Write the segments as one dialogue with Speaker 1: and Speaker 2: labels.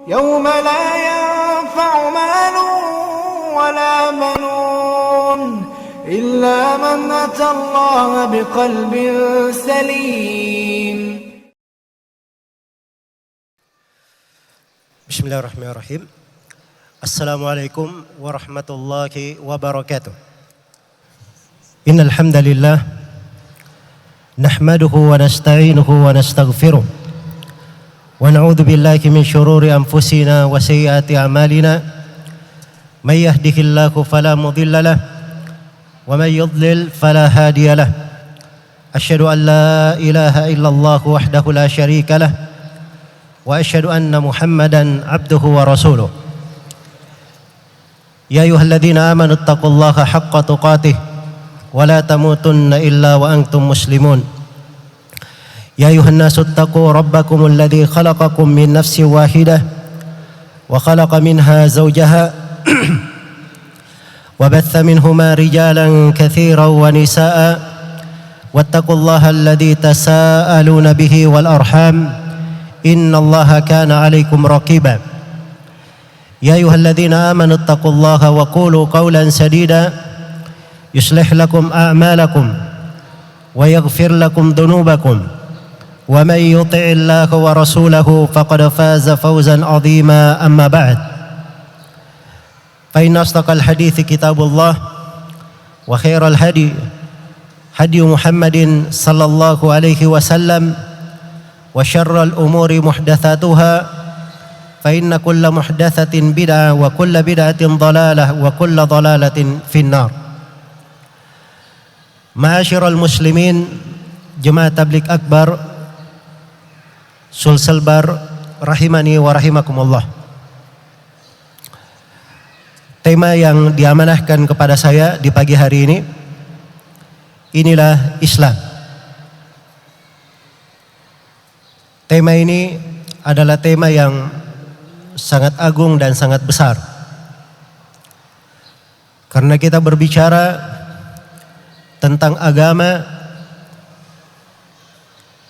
Speaker 1: يوم لا ينفع مال ولا بنون إلا من أتى الله بقلب سليم.
Speaker 2: Bismillahirrahmanirrahim. Assalamualaikum warahmatullahi wabarakatuh. Innal hamdalillah nahmaduhu wa nasta'inuhu wa nastaghfiruh wa na'udzu billahi min shururi anfusina wa sayyiati a'malina. May yahdihillahu fala mudilla lahu wa may yudlil fala hadiya lahu. Asyhadu an la ilaha illallah wahdahu la syarika lahu wa asyhadu anna Muhammadan abduhu wa rasuluh. Ya ayyuhalladzina amanu taqullaha haqqa tuqatih wa la tamutunna illa wa antum muslimun. Ya ayyuhan nasu taqu rabbakumul ladzi khalaqakum min nafsin wahidah wa khalaqa minha zawjaha wa batha minhuma rijalan katsiran wa nisaa'a wattaqullaha alladzi tasaaluna bihi wal arham innallaha kana 'alaikum raqiba. Ya ayyuhalladzina amanu taqullaha wa qulu qawlan sadida yuslih lakum a'malakum wa yaghfir lakum dhunubakum wa may yuti'illaha wa rasulahu faqad faza fawzan 'azima. Amma ba'd. Fa inna asdaqal hadithi kitabullah wa khairal hadi hadi Muhammadin sallallahu alaihi wasallam wa syarral umuri muhdatsatuha fa inna kulla muhdatsatin bid'ah wa kulla bid'atin dhalalah wa kulla dhalalatin finnar. Ma'asyiral muslimin, jemaah tabligh akbar Sulselbar rahimani wa rahimakumullah. Tema yang diamanahkan kepada saya di pagi hari ini, inilah Islam. Tema ini adalah tema yang sangat agung dan sangat besar. Karena kita berbicara tentang agama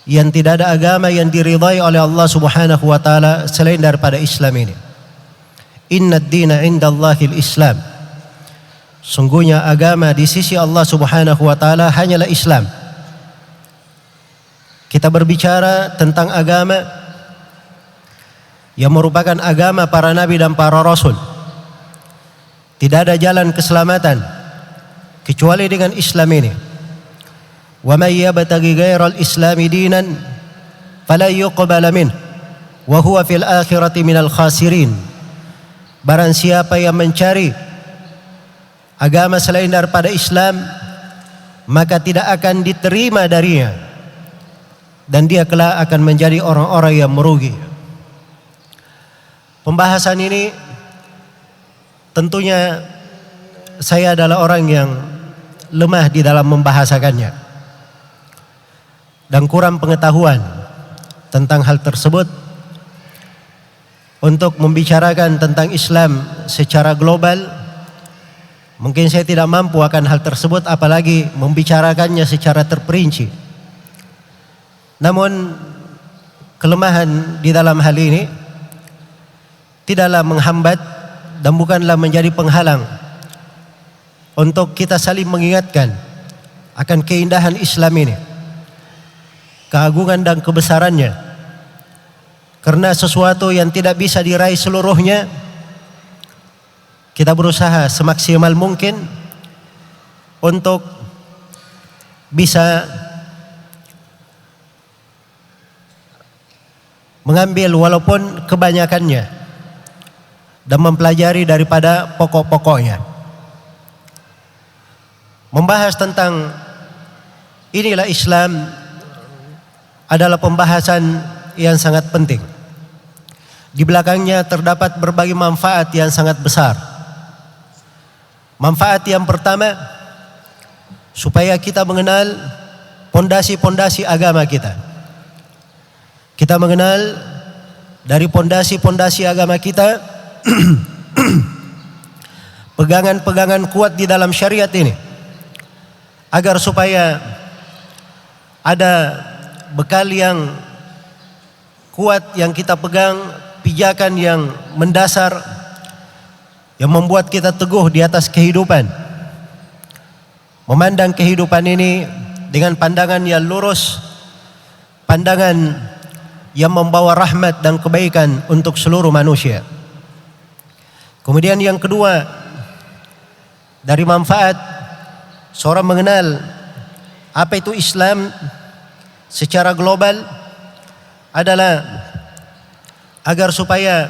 Speaker 2: yang tidak ada agama yang diridhai oleh Allah Subhanahu wa taala selain daripada Islam ini. Innad dina 'indallahil Islam. Sungguhnya agama di sisi Allah Subhanahu wa taala hanyalah Islam. Kita berbicara tentang agama yang merupakan agama para nabi dan para rasul. Tidak ada jalan keselamatan kecuali dengan Islam ini. Wa may yabtaghi ghairal islami dinan fala yuqbala min wa huwa fil akhirati minal khasirin. Barang siapa yang mencari agama selain daripada Islam, maka tidak akan diterima darinya, dan dia kelak akan menjadi orang-orang yang merugi. Pembahasan ini tentunya saya adalah orang yang lemah di dalam membahasakannya dan kurang pengetahuan tentang hal tersebut. Untuk membicarakan tentang Islam secara global, mungkin saya tidak mampu akan hal tersebut, apalagi membicarakannya secara terperinci. Namun kelemahan di dalam hal ini tidaklah menghambat dan bukanlah menjadi penghalang untuk kita saling mengingatkan akan keindahan Islam ini, keagungan dan kebesarannya. Karena sesuatu yang tidak bisa diraih seluruhnya, kita berusaha semaksimal mungkin untuk bisa mengambil walaupun kebanyakannya dan mempelajari daripada pokok-pokoknya. Membahas tentang inilah Islam adalah pembahasan yang sangat penting. Di belakangnya terdapat berbagai manfaat yang sangat besar. Manfaat yang pertama, supaya kita mengenal pondasi-pondasi agama kita. Kita mengenal dari pondasi-pondasi agama kita pegangan-pegangan kuat di dalam syariat ini, agar supaya ada bekal yang kuat yang kita pegang pijakan yang mendasar yang membuat kita teguh di atas kehidupan, memandang kehidupan ini dengan pandangan yang lurus, pandangan yang membawa rahmat dan kebaikan untuk seluruh manusia. Kemudian yang kedua, dari manfaat seorang mengenal apa itu Islam secara global adalah agar supaya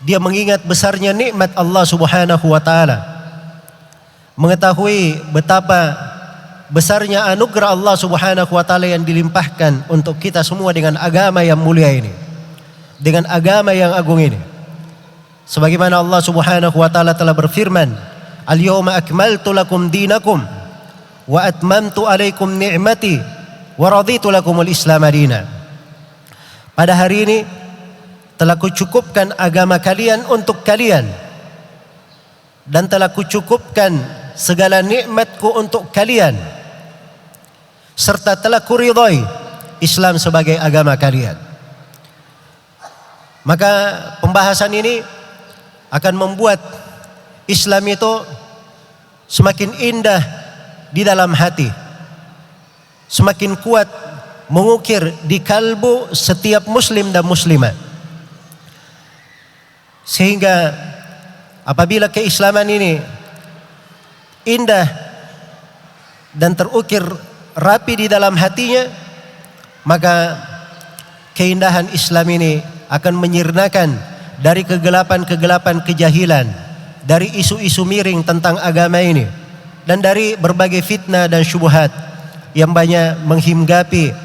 Speaker 2: dia mengingat besarnya nikmat Allah Subhanahu wa taala, mengetahui betapa besarnya anugerah Allah Subhanahu wa taala yang dilimpahkan untuk kita semua dengan agama yang mulia ini, dengan agama yang agung ini. Sebagaimana Allah Subhanahu wa taala telah berfirman, "Al-yawma akmaltu lakum dinakum wa atmamtu alaikum ni'mati wa raditu lakumul Islam madina." Pada hari ini telah kucukupkan agama kalian untuk kalian, dan telah kucukupkan segala nikmatku untuk kalian, serta telah kuridhai Islam sebagai agama kalian. Maka pembahasan ini akan membuat Islam itu semakin indah di dalam hati, semakin kuat mengukir di kalbu setiap muslim dan muslimah, sehingga apabila keislaman ini indah dan terukir rapi di dalam hatinya, maka keindahan Islam ini akan menyirnakan dari kegelapan-kegelapan kejahilan, dari isu-isu miring tentang agama ini, dan dari berbagai fitnah dan syubhat yang banyak menghinggapi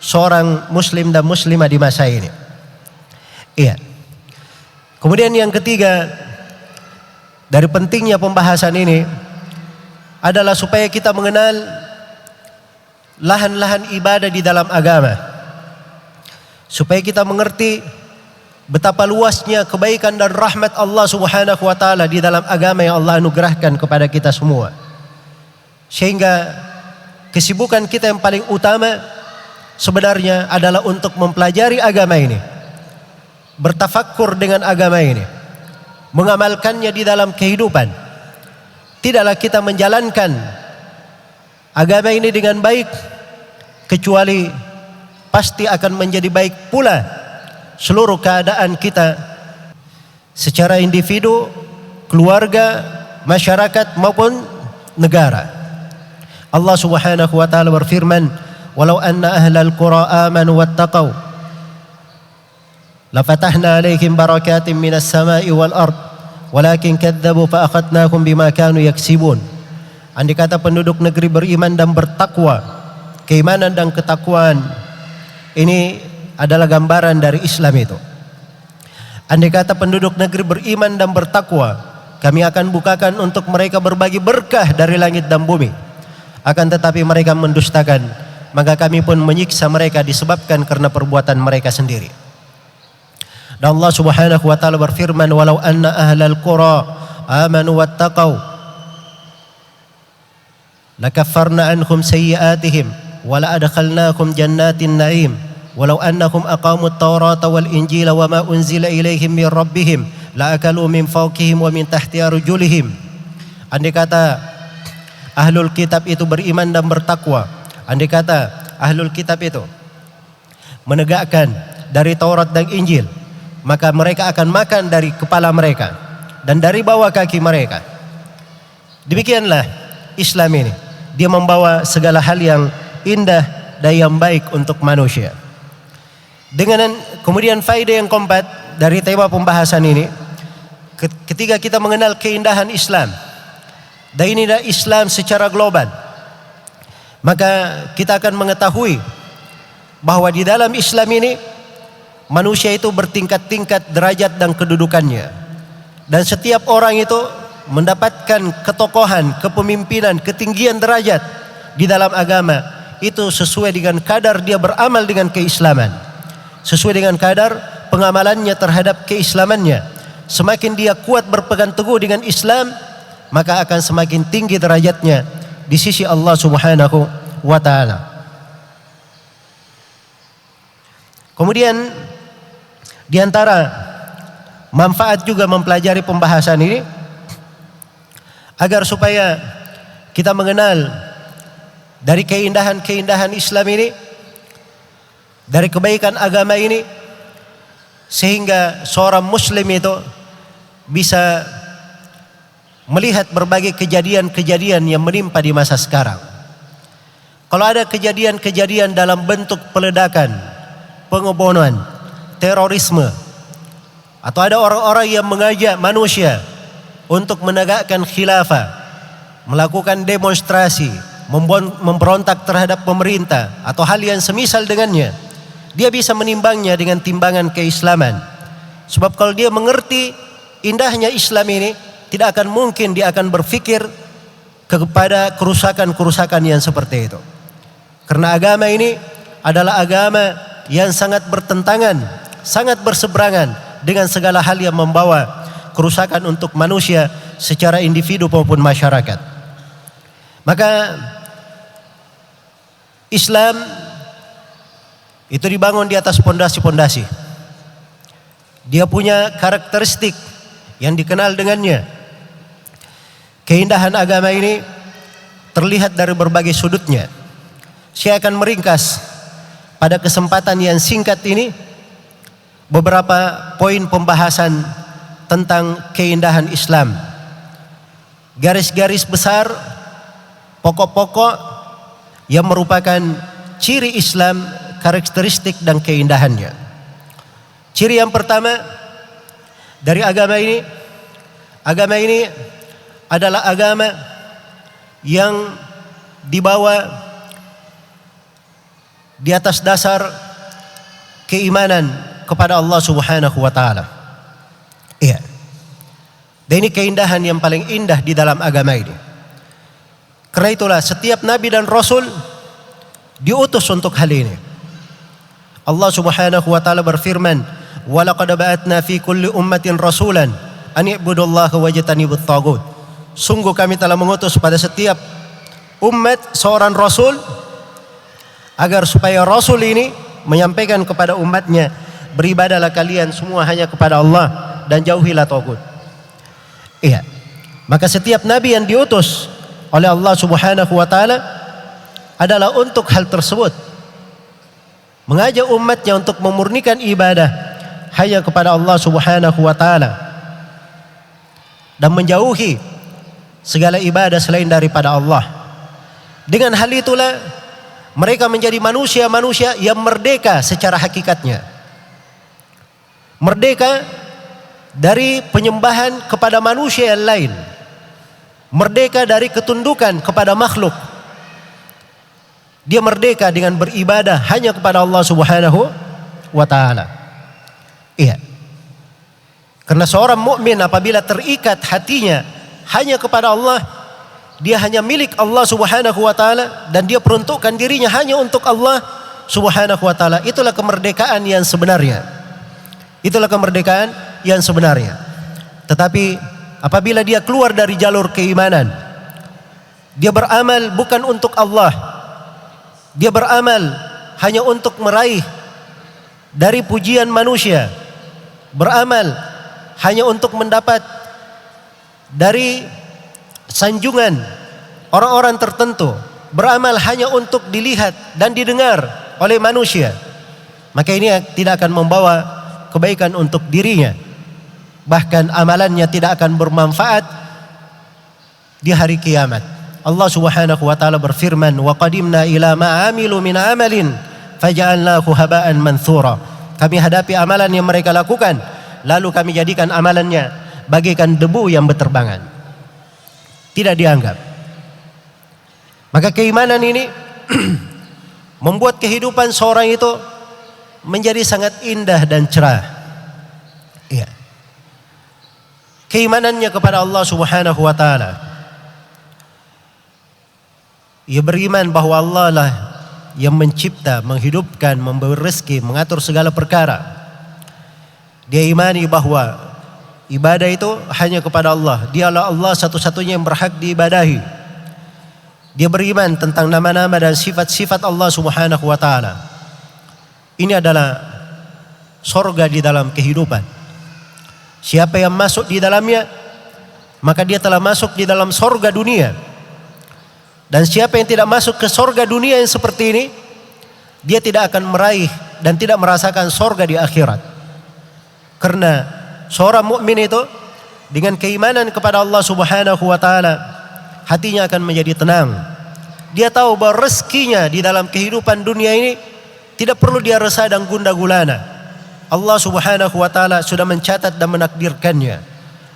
Speaker 2: seorang muslim dan muslimah di masa ini. Iya. Kemudian yang ketiga dari pentingnya pembahasan ini adalah supaya kita mengenal lahan-lahan ibadah di dalam agama, supaya kita mengerti betapa luasnya kebaikan dan rahmat Allah Subhanahu wa taala di dalam agama yang Allah anugerahkan kepada kita semua, sehingga kesibukan kita yang paling utama sebenarnya adalah untuk mempelajari agama ini, bertafakkur dengan agama ini, mengamalkannya di dalam kehidupan. Tidaklah kita menjalankan agama ini dengan baik kecuali pasti akan menjadi baik pula seluruh keadaan kita secara individu, keluarga, masyarakat maupun negara. Allah Subhanahu wa taala berfirman, "Walau anna ahlal qura amanu wattaqau lafatahna 'alaihim barakatin minas sama'i wal ard walakin kadzdzabu fa akhadnahum bima kanu yaksibun." Andai kata penduduk negeri beriman dan bertakwa, keimanan dan ketakwaan ini adalah gambaran dari Islam itu. Andai kata penduduk negeri beriman dan bertakwa, kami akan bukakan untuk mereka berbagai berkah dari langit dan bumi. Akan tetapi mereka mendustakan, maka kami pun menyiksa mereka disebabkan karena perbuatan mereka sendiri. Dan Allah Subhanahu wa taala berfirman, "Walau anna ahlal qura amanu wattaqau lakaffarna anhum sayyi'atihim wa la adkhalnahum jannatin na'im walau annahum aqamut tawrata wal injila wa ma unzila ilaihim min rabbihim la akalu min fawqihim wa min tahti arjulihim." Andai kata ahlul kitab itu beriman dan bertakwa, andai kata ahlul kitab itu menegakkan dari Taurat dan Injil, maka mereka akan makan dari kepala mereka dan dari bawah kaki mereka. Demikianlah Islam ini, dia membawa segala hal yang indah dan yang baik untuk manusia. Dengan kemudian faedah yang keempat dari tema pembahasan ini, ketika kita mengenal keindahan Islam, dan inilah Islam secara global, maka kita akan mengetahui bahwa di dalam Islam ini manusia itu bertingkat-tingkat derajat dan kedudukannya, dan setiap orang itu mendapatkan ketokohan, kepemimpinan, ketinggian derajat di dalam agama itu sesuai dengan kadar dia beramal dengan keislaman, sesuai dengan kadar pengamalannya terhadap keislamannya. Semakin dia kuat berpegang teguh dengan Islam, maka akan semakin tinggi derajatnya di sisi Allah Subhanahu wa taala. Kemudian Di antara manfaat juga mempelajari pembahasan ini agar supaya kita mengenal dari keindahan-keindahan Islam ini, dari kebaikan agama ini, sehingga seorang muslim itu bisa melihat berbagai kejadian-kejadian yang menimpa di masa sekarang. Kalau ada kejadian-kejadian dalam bentuk peledakan, pengeboman, terorisme, atau ada orang-orang yang mengajak manusia untuk menegakkan khilafah, melakukan demonstrasi, memberontak terhadap pemerintah, atau hal yang semisal dengannya, dia bisa menimbangnya dengan timbangan keislaman. Sebab kalau dia mengerti indahnya Islam ini, tidak akan mungkin dia akan berpikir kepada kerusakan-kerusakan yang seperti itu. Karena agama ini adalah agama yang sangat bertentangan, sangat berseberangan dengan segala hal yang membawa kerusakan untuk manusia secara individu maupun masyarakat. Maka Islam itu dibangun di atas pondasi-pondasi. Dia punya karakteristik yang dikenal dengannya. Keindahan agama ini terlihat dari berbagai sudutnya. Saya akan meringkas pada kesempatan yang singkat ini beberapa poin pembahasan tentang keindahan Islam. Garis-garis besar, pokok-pokok yang merupakan ciri Islam, karakteristik dan keindahannya. Ciri yang pertama dari agama ini adalah agama yang dibawa di atas dasar keimanan kepada Allah Subhanahu wa taala. Iya. Dan ini keindahan yang paling indah di dalam agama ini. Karena itulah setiap nabi dan rasul diutus untuk hal ini. Allah Subhanahu wa taala berfirman, "Wa laqad ba'atna fi kulli ummatin rasulan an i'budullaha wajtanibut taghut." Sungguh kami telah mengutus pada setiap umat seorang rasul agar supaya rasul ini menyampaikan kepada umatnya, beribadahlah kalian semua hanya kepada Allah dan jauhilah taghut. Iya. Maka setiap nabi yang diutus oleh Allah Subhanahu wa taala adalah untuk hal tersebut. Mengajak umatnya untuk memurnikan ibadah hanya kepada Allah Subhanahu wa taala dan menjauhi segala ibadah selain daripada Allah. Dengan hal itulah mereka menjadi manusia-manusia yang merdeka secara hakikatnya. Merdeka dari penyembahan kepada manusia yang lain. Merdeka dari ketundukan kepada makhluk. Dia merdeka dengan beribadah hanya kepada Allah Subhanahu wa taala. Iya. Karena seorang mukmin apabila terikat hatinya hanya kepada Allah, dia hanya milik Allah Subhanahu wa taala dan dia peruntukkan dirinya hanya untuk Allah Subhanahu wa taala. Itulah kemerdekaan yang sebenarnya. Itulah kemerdekaan yang sebenarnya. Tetapi apabila dia keluar dari jalur keimanan, dia beramal bukan untuk Allah. Dia beramal hanya untuk meraih dari pujian manusia. Beramal hanya untuk mendapat dari sanjungan orang-orang tertentu, beramal hanya untuk dilihat dan didengar oleh manusia, maka ini tidak akan membawa kebaikan untuk dirinya. Bahkan amalannya tidak akan bermanfaat di hari kiamat. Allah Subhanahu wa taala berfirman, "Wa qadimna ila ma 'amilu min 'amalin faja'alnahu haba'an manthura." Kami hadapi amalan yang mereka lakukan, lalu kami jadikan amalannya bagaikan debu yang berterbangan, tidak dianggap. Maka keimanan ini membuat kehidupan seorang itu menjadi sangat indah dan cerah. Iya. Keimanannya kepada Allah Subhanahu wa taala. Ia beriman bahwa Allah lah yang mencipta, menghidupkan, memberi rezeki, mengatur segala perkara. Dia imani bahwa ibadah itu hanya kepada Allah. Dialah Allah satu-satunya yang berhak diibadahi. Dia beriman tentang nama-nama dan sifat-sifat Allah Subhanahu wa taala. Ini adalah sorga di dalam kehidupan. Siapa yang masuk di dalamnya, maka dia telah masuk di dalam sorga dunia. Dan siapa yang tidak masuk ke sorga dunia yang seperti ini, dia tidak akan meraih dan tidak merasakan sorga di akhirat. Karena seorang mukmin itu dengan keimanan kepada Allah Subhanahu wa taala, hatinya akan menjadi tenang. Dia tahu bahwa rezekinya di dalam kehidupan dunia ini tidak perlu dia resah dan gundah gulana. Allah Subhanahu wa taala sudah mencatat dan menakdirkannya.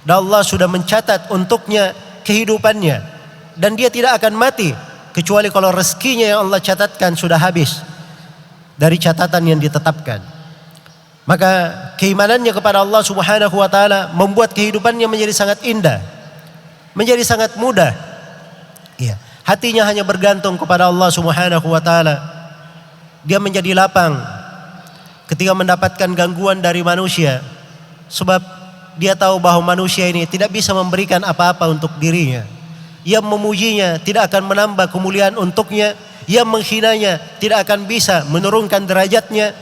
Speaker 2: Dan Allah sudah mencatat untuknya kehidupannya. Dan dia tidak akan mati kecuali kalau rezekinya yang Allah catatkan sudah habis dari catatan yang ditetapkan. Maka keimanannya kepada Allah Subhanahu wa taala membuat kehidupannya menjadi sangat indah, menjadi sangat mudah. Ya, hatinya hanya bergantung kepada Allah Subhanahu wa taala. Dia menjadi lapang ketika mendapatkan gangguan dari manusia, sebab dia tahu bahwa manusia ini tidak bisa memberikan apa-apa untuk dirinya. Yang memujinya tidak akan menambah kemuliaan untuknya, yang menghinanya tidak akan bisa menurunkan derajatnya.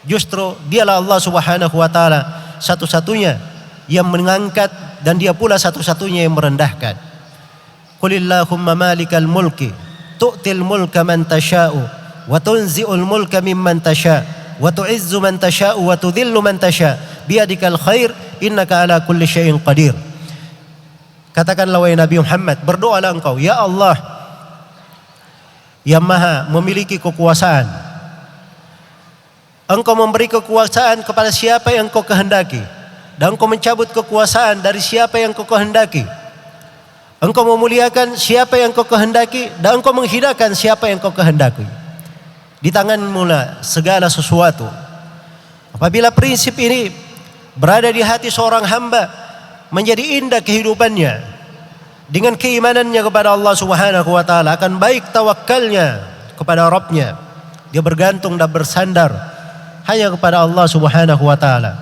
Speaker 2: Justru dialah Allah Subhanahu wa taala satu-satunya yang mengangkat dan dia pula satu-satunya yang merendahkan. Qulillahumma malikal mulki tu'til mulka man tasha'u wa tunzi'ul mulka mimman tasha' wa tu'izzu man tasha'u wa tudhillu man tasha' biyadikal khair innaka ala kulli syai'in qadir. Katakanlah wahai Nabi Muhammad, berdoalah engkau, ya Allah yang maha memiliki kekuasaan. Engkau memberi kekuasaan kepada siapa yang engkau kehendaki, dan engkau mencabut kekuasaan dari siapa yang engkau kehendaki. Engkau memuliakan siapa yang engkau kehendaki, dan engkau menghinakan siapa yang engkau kehendaki. Di tanganmu lah segala sesuatu. Apabila prinsip ini berada di hati seorang hamba, menjadi indah kehidupannya. Dengan keimanannya kepada Allah Subhanahu wa taala, akan baik tawakalnya kepada Rabbnya. Dia bergantung dan bersandar hanya kepada Allah Subhanahu wa taala.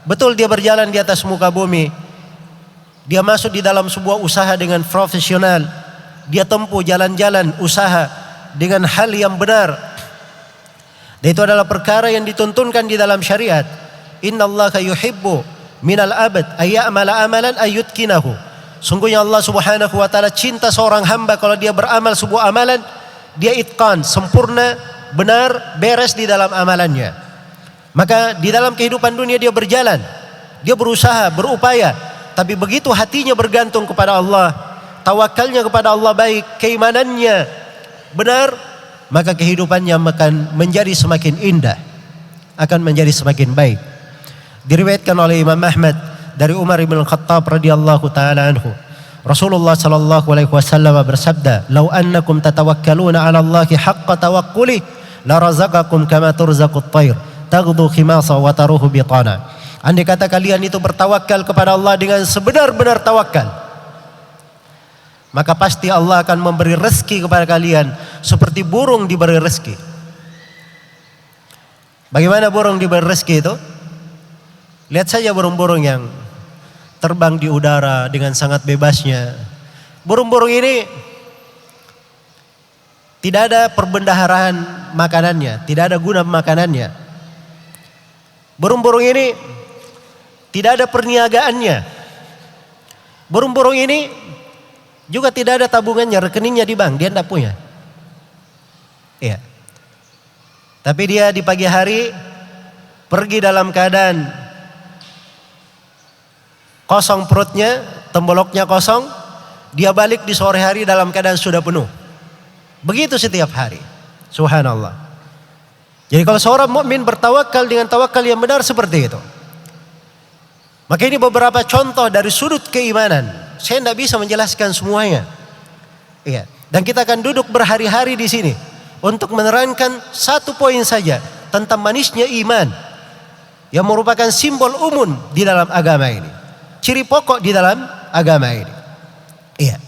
Speaker 2: Betul dia berjalan di atas muka bumi, dia masuk di dalam sebuah usaha dengan profesional, dia tempuh jalan-jalan usaha dengan hal yang benar. Dan itu adalah perkara yang dituntunkan di dalam syariat. Innallaha yuhibbu minal abad ayya'mala amalan ayyutkinahu. Sungguhnya Allah Subhanahu wa taala cinta seorang hamba kalau dia beramal sebuah amalan, dia itqan, sempurna, benar, beres di dalam amalannya. Maka di dalam kehidupan dunia dia berjalan, dia berusaha, berupaya, tapi begitu hatinya bergantung kepada Allah, tawakalnya kepada Allah baik, keimanannya benar, maka kehidupannya akan menjadi semakin indah, akan menjadi semakin baik. Diriwayatkan oleh Imam Ahmad dari Umar bin Khattab radhiyallahu taala anhu, Rasulullah sallallahu alaihi wasallam bersabda, "Lau annakum tatawakkaluna 'ala Allahi haqqa tawakkuli la razaqakum kama turzaqut thair, taghdu khimasa wa taruhu bitana." Andai kata kalian itu bertawakal kepada Allah dengan sebenar-benar tawakal, maka pasti Allah akan memberi rezeki kepada kalian seperti burung diberi rezeki. Bagaimana burung diberi rezeki itu? Lihat saja burung-burung yang terbang di udara dengan sangat bebasnya. Burung-burung ini tidak ada perbendaharaan makanannya, tidak ada guna makanannya. Burung-burung ini tidak ada perniagaannya. Burung-burung ini juga tidak ada tabungannya, rekeningnya di bank, dia tidak punya. Iya. Tapi dia di pagi hari pergi dalam keadaan kosong perutnya, temboloknya kosong, dia balik di sore hari dalam keadaan sudah penuh. Begitu setiap hari. Subhanallah. Jadi kalau seorang mukmin bertawakal dengan tawakal yang benar seperti itu, maka ini beberapa contoh dari sudut keimanan. Saya tidak bisa menjelaskan semuanya. Iya. Dan kita akan duduk berhari-hari di sini untuk menerangkan satu poin saja tentang manisnya iman yang merupakan simbol umum di dalam agama ini. Ciri pokok di dalam agama ini. Iya.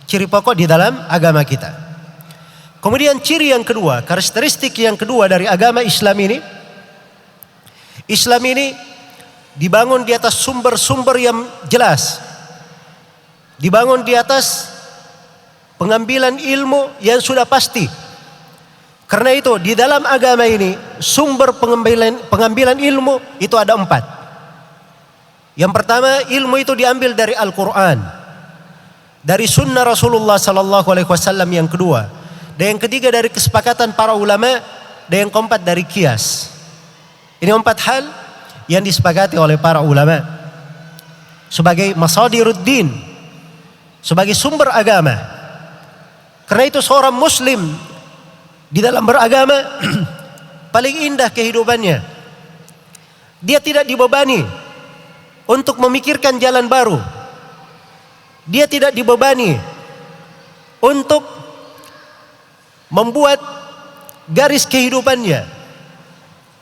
Speaker 2: Ciri pokok di dalam agama kita. Kemudian ciri yang kedua, karakteristik yang kedua dari agama Islam ini, Islam ini dibangun di atas sumber-sumber yang jelas. Dibangun di atas pengambilan ilmu yang sudah pasti. Karena itu di dalam agama ini sumber pengambilan ilmu itu ada 4. Yang pertama, ilmu itu diambil dari Al-Quran, dari sunnah Rasulullah Sallallahu Alaihi Wasallam. Yang kedua, dan yang ketiga dari kesepakatan para ulama, dan yang keempat dari kias. Ini 4 hal yang disepakati oleh para ulama sebagai masadiruddin, sebagai sumber agama. Karena itu seorang muslim di dalam beragama paling indah kehidupannya. Dia tidak dibebani untuk memikirkan jalan baru. Dia tidak dibebani untuk membuat garis kehidupannya.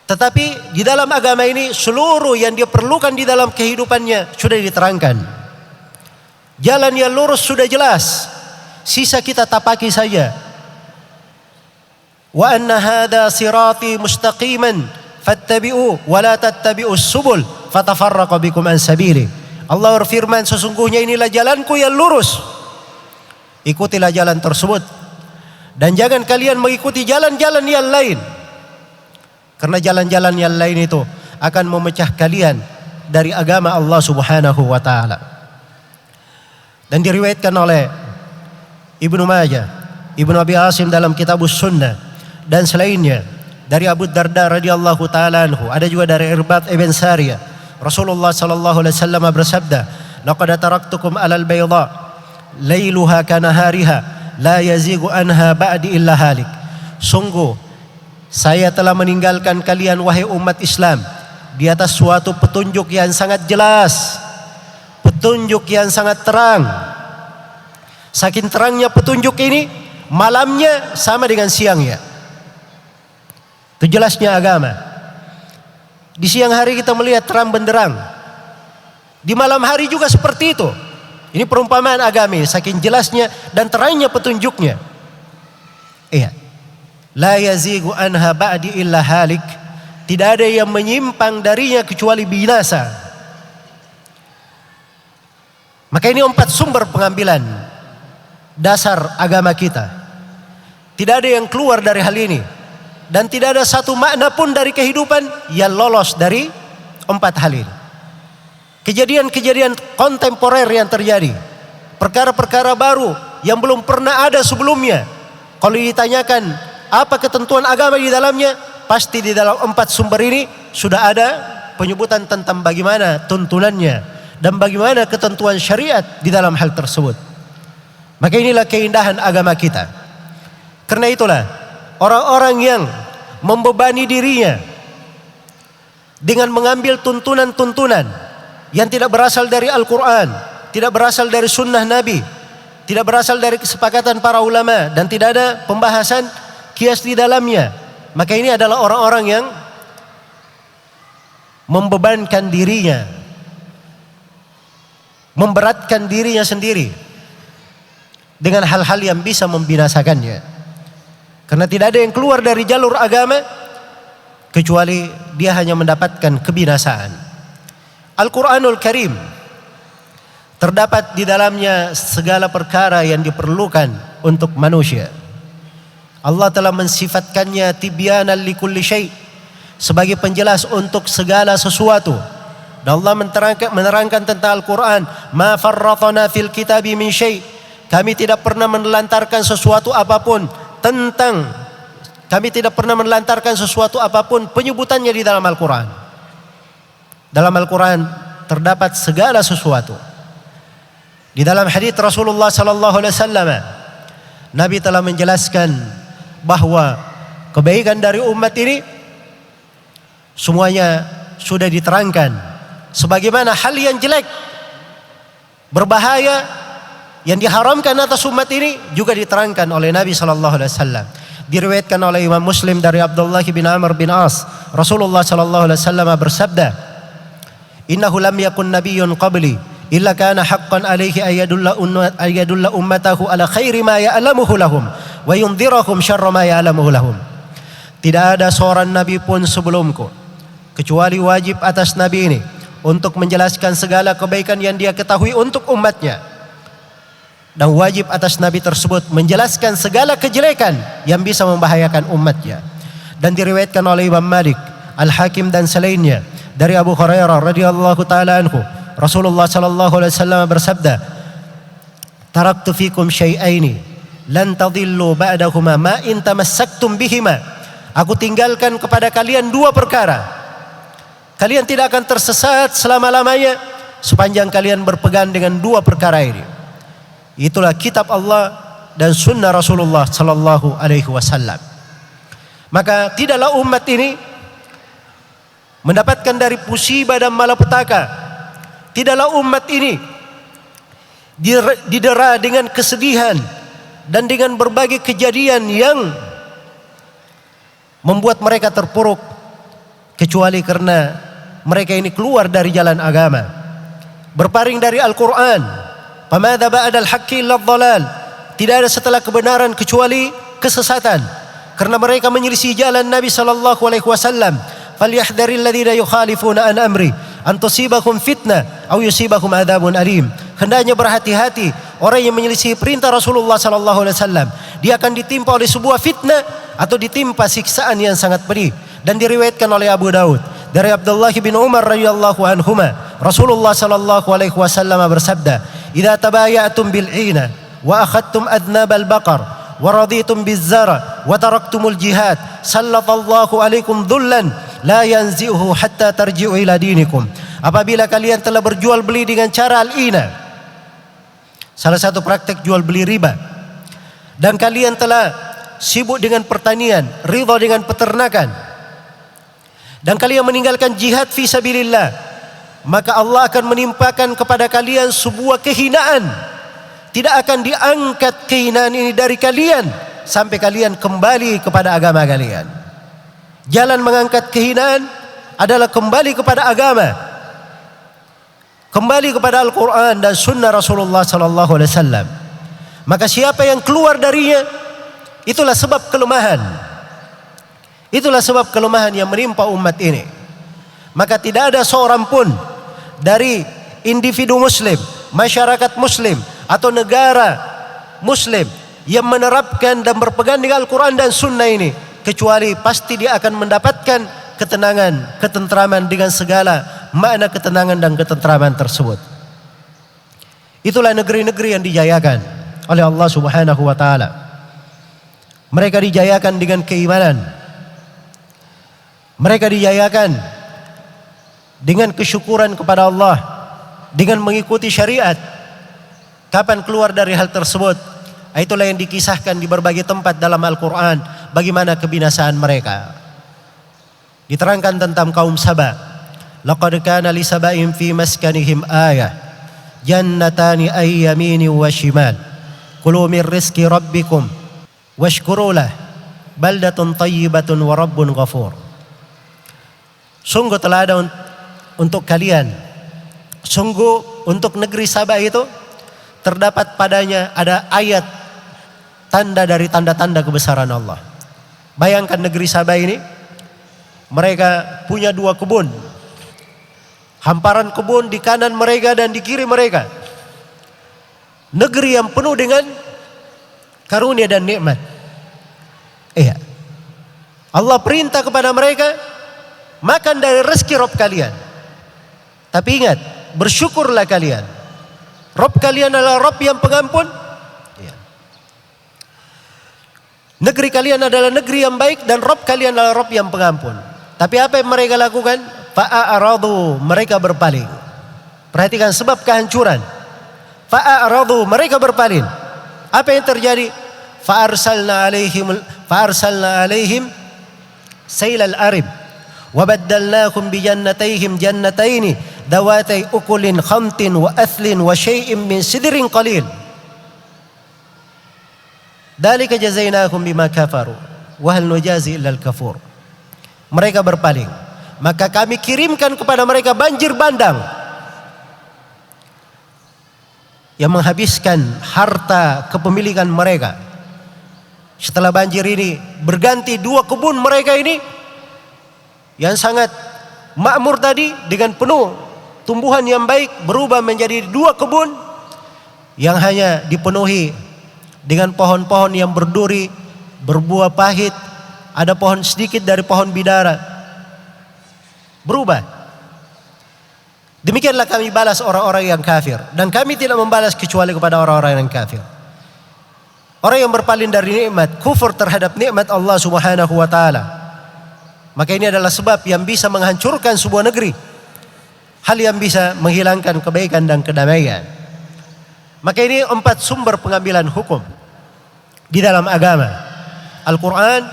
Speaker 2: Tetapi di dalam agama ini seluruh yang dia perlukan di dalam kehidupannya sudah diterangkan. Jalan yang lurus sudah jelas, sisa kita tapaki saja. Wa anna hadha sirati mustaqiman fattabi'u wa la tattabi'us subul fatafarraqa bikum an sabili. Allah berfirman, sesungguhnya inilah jalanku yang lurus, ikutilah jalan tersebut, dan jangan kalian mengikuti jalan-jalan yang lain, karena jalan-jalan yang lain itu akan memecah kalian dari agama Allah Subhanahu wa taala. Dan diriwayatkan oleh Ibnu Majah, Ibnu Abi Asim dalam Kitabus Sunnah, dan selainnya dari Abu Darda radhiyallahu taala anhu, ada juga dari Irbad ibn Sariyah. Rasulullah sallallahu alaihi wasallam bersabda, "Laqad taraktukum 'alal bayda lailuha kanahariha la yazigu anha ba'di illa halik." Sungguh saya telah meninggalkan kalian wahai umat Islam di atas suatu petunjuk yang sangat jelas, petunjuk yang sangat terang. Saking terangnya petunjuk ini, malamnya sama dengan siangnya. Itu jelasnya agama. Di siang hari kita melihat terang benderang, di malam hari juga seperti itu. Ini perumpamaan agama, saking jelasnya dan terangnya petunjuknya. Iya. La yazigu anha ba'di illa halik. Tidak ada yang menyimpang darinya kecuali binasa. Maka ini 4 sumber pengambilan dasar agama kita. Tidak ada yang keluar dari hal ini. Dan tidak ada satu makna pun dari kehidupan yang lolos dari 4 hal ini. Kejadian-kejadian kontemporer yang terjadi, perkara-perkara baru yang belum pernah ada sebelumnya, kalau ditanyakan apa ketentuan agama di dalamnya, pasti di dalam 4 sumber ini sudah ada penyebutan tentang bagaimana tuntunannya dan bagaimana ketentuan syariat di dalam hal tersebut. Maka inilah keindahan agama kita. Karena itulah orang-orang yang membebani dirinya dengan mengambil tuntunan-tuntunan yang tidak berasal dari Al-Quran, tidak berasal dari sunnah Nabi, tidak berasal dari kesepakatan para ulama, dan tidak ada pembahasan kias di dalamnya, maka ini adalah orang-orang yang membebankan dirinya, memberatkan dirinya sendiri dengan hal-hal yang bisa membinasakannya. Karena tidak ada yang keluar dari jalur agama kecuali dia hanya mendapatkan kebinasaan. Al-Quranul Karim terdapat di dalamnya segala perkara yang diperlukan untuk manusia. Allah telah mensifatkannya tibyanan likulli syai', sebagai penjelas untuk segala sesuatu. Dan Allah menerangkan tentang Al-Quran, ma farratna fil kitabi min syai', kami tidak pernah menelantarkan sesuatu apapun penyebutannya di dalam Al-Quran. Dalam Al-Quran terdapat segala sesuatu. Di dalam hadits Rasulullah sallallahu alaihi wasallam, Nabi telah menjelaskan bahwa kebaikan dari umat ini semuanya sudah diterangkan, sebagaimana hal yang jelek, berbahaya, yang diharamkan atas umat ini juga diterangkan oleh Nabi sallallahu alaihi wasallam. Diriwayatkan oleh Imam Muslim dari Abdullah bin Amr bin As, Rasulullah sallallahu alaihi wasallam bersabda, "Innahu lam yakun nabiyyun qabli illa kana haqqan alaihi ayadulla ummatahu ala khairi ma ya'lamuhu lahum wa yundhirahum syarra ma ya'lamuhu lahum." Tidak ada seorang nabi pun sebelumku kecuali wajib atas nabi ini untuk menjelaskan segala kebaikan yang dia ketahui untuk umatnya, dan wajib atas Nabi tersebut menjelaskan segala kejelekan yang bisa membahayakan umatnya. Dan diriwayatkan oleh Imam Malik, Al-Hakim dan selainnya dari Abu Hurairah radhiyallahu taala anhu, Rasulullah sallallahu alaihi wasallam bersabda, "Taraktu fikum syai'aini lan tadillu ba'dahuma ma in tamassaktum bihima." Aku tinggalkan kepada kalian dua perkara. Kalian tidak akan tersesat selama-lamanya sepanjang kalian berpegang dengan dua perkara ini. Itulah kitab Allah dan sunnah Rasulullah sallallahu alaihi wasallam. Maka tidaklah umat ini mendapatkan dari musibah dan malapetaka. Tidaklah umat ini didera dengan kesedihan dan dengan berbagai kejadian yang membuat mereka terpuruk, kecuali karena mereka ini keluar dari jalan agama, berpaling dari Al-Quran. Famadza ba'dal haqqi illa dhalal. Tidak ada setelah kebenaran kecuali kesesatan, karena mereka menyelisih jalan Nabi sallallahu alaihi wasallam. Falyahdharil ladzina yukhalifuna an amri an tusibakum fitnah aw yusibakum adzabun alim. Hendaknya berhati-hati orang yang menyelisih perintah Rasulullah sallallahu alaihi wasallam. Dia akan ditimpa oleh sebuah fitnah atau ditimpa siksaan yang sangat pedih. Dan diriwayatkan oleh Abu Daud dari Abdullah bin Umar radhiyallahu anhuma, Rasulullah sallallahu alaihi wasallam bersabda, "Idza tabayatum bil 'ina wa akhadtum adnabal baqar wa raditum biz-zara wa taraktumul jihad, sallallahu alaikum dhullan la yanzi'uhu hatta tarji'u ila dinikum." Apabila kalian telah berjual beli dengan cara al-ina, salah satu praktek jual beli riba, dan kalian telah sibuk dengan pertanian, ridha dengan peternakan, dan kalian meninggalkan jihad fi sabilillah, maka Allah akan menimpakan kepada kalian sebuah kehinaan. Tidak akan diangkat kehinaan ini dari kalian sampai kalian kembali kepada agama kalian. Jalan mengangkat kehinaan adalah kembali kepada agama, kembali kepada Al-Quran dan sunnah Rasulullah sallallahu alaihi wasallam. Maka siapa yang keluar darinya, itulah sebab kelemahan. Itulah sebab kelemahan yang menimpa umat ini. Maka tidak ada seorang pun dari individu muslim, masyarakat muslim atau negara muslim yang menerapkan dan berpegang dengan Al-Quran dan sunnah ini, kecuali pasti dia akan mendapatkan ketenangan, ketentraman dengan segala makna ketenangan dan ketentraman tersebut. Itulah negeri-negeri yang dijayakan oleh Allah Subhanahu wa taala. Mereka dijayakan dengan keimanan. Mereka dijayakan dengan kesyukuran kepada Allah, dengan mengikuti syariat. Kapan keluar dari hal tersebut? Itulah yang dikisahkan di berbagai tempat dalam Al-Quran, bagaimana kebinasaan mereka. Diterangkan tentang kaum Saba. Laqad kana li saba'in fi maskanihim ayah, jannatani ay yamini wa shimal, kulu min rizqi rabbikum washkuru lah, baldatun tayyibatun wa rabbun ghafur. Sungguh telah ada untuk kalian, sungguh untuk negeri Sabah itu terdapat padanya ada ayat, tanda dari tanda-tanda kebesaran Allah. Bayangkan negeri Sabah ini, mereka punya dua kebun, hamparan kebun di kanan mereka dan di kiri mereka. Negeri yang penuh dengan karunia dan nikmat. Iya. Allah perintah kepada mereka, makan dari rezeki Rabb kalian. Tapi ingat, bersyukurlah kalian. Rabb kalian adalah Rabb yang pengampun. Ya. Negeri kalian adalah negeri yang baik dan Rabb kalian adalah Rabb yang pengampun. Tapi apa yang mereka lakukan? Fa'aradu, mereka berpaling. Perhatikan sebab kehancuran. Fa'aradu, mereka berpaling. Apa yang terjadi? Fa'arsalna alaihim sailal arib wa baddalnakum bi jannatayhim jannataini dawatay ukulin khamtin wa athlin wa syai'in min sidrin qalil. Dzalika jazainakum bima kafaru wa hal nujazi illa al-kafur. Mereka berpaling, maka kami kirimkan kepada mereka banjir bandang yang menghabiskan harta kepemilikan mereka. Setelah banjir ini berganti dua kebun mereka ini yang sangat makmur tadi dengan penuh tumbuhan yang baik, berubah menjadi dua kebun yang hanya dipenuhi dengan pohon-pohon yang berduri, berbuah pahit, ada pohon sedikit dari pohon bidara. Berubah. Demikianlah kami balas orang-orang yang kafir, dan kami tidak membalas kecuali kepada orang-orang yang kafir. Orang yang berpaling dari nikmat, kufur terhadap nikmat Allah Subhanahu wa taala. Maka ini adalah sebab yang bisa menghancurkan sebuah negeri. Hal yang bisa menghilangkan kebaikan dan kedamaian. Maka ini 4 sumber pengambilan hukum di dalam agama. Al-Quran,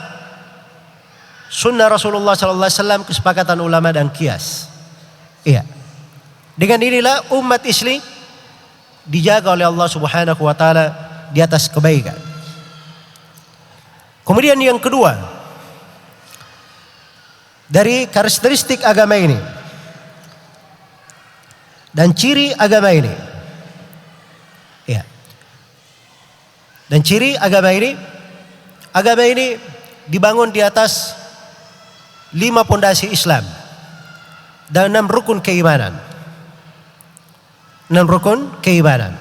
Speaker 2: Sunnah Rasulullah SAW, kesepakatan ulama dan qiyas. Iya. Dengan inilah umat Islam dijaga oleh Allah Subhanahu wa taala di atas kebaikan. Kemudian yang kedua, dari karakteristik agama ini dan ciri agama ini, ya, dan ciri agama ini dibangun di atas 5 pondasi Islam dan 6 rukun keimanan. 6 rukun keimanan.